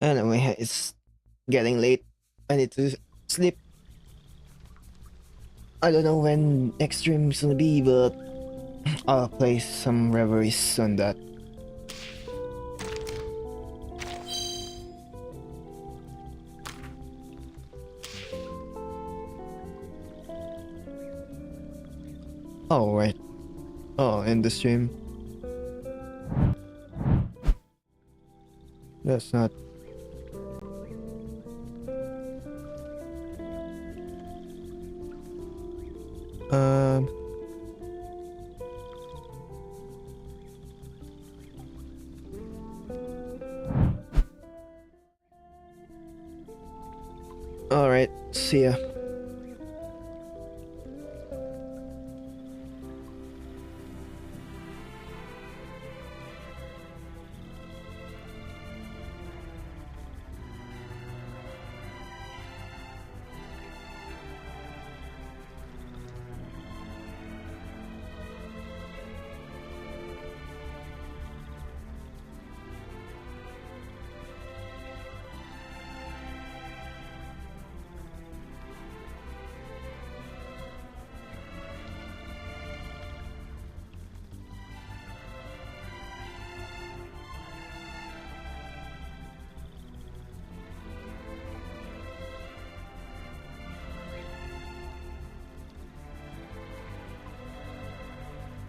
Anyway, it's getting late. I need to sleep. I don't know when next stream is gonna be, but I'll play some reveries on that. Oh, right. Oh, in the stream. That's not. Alright, see ya.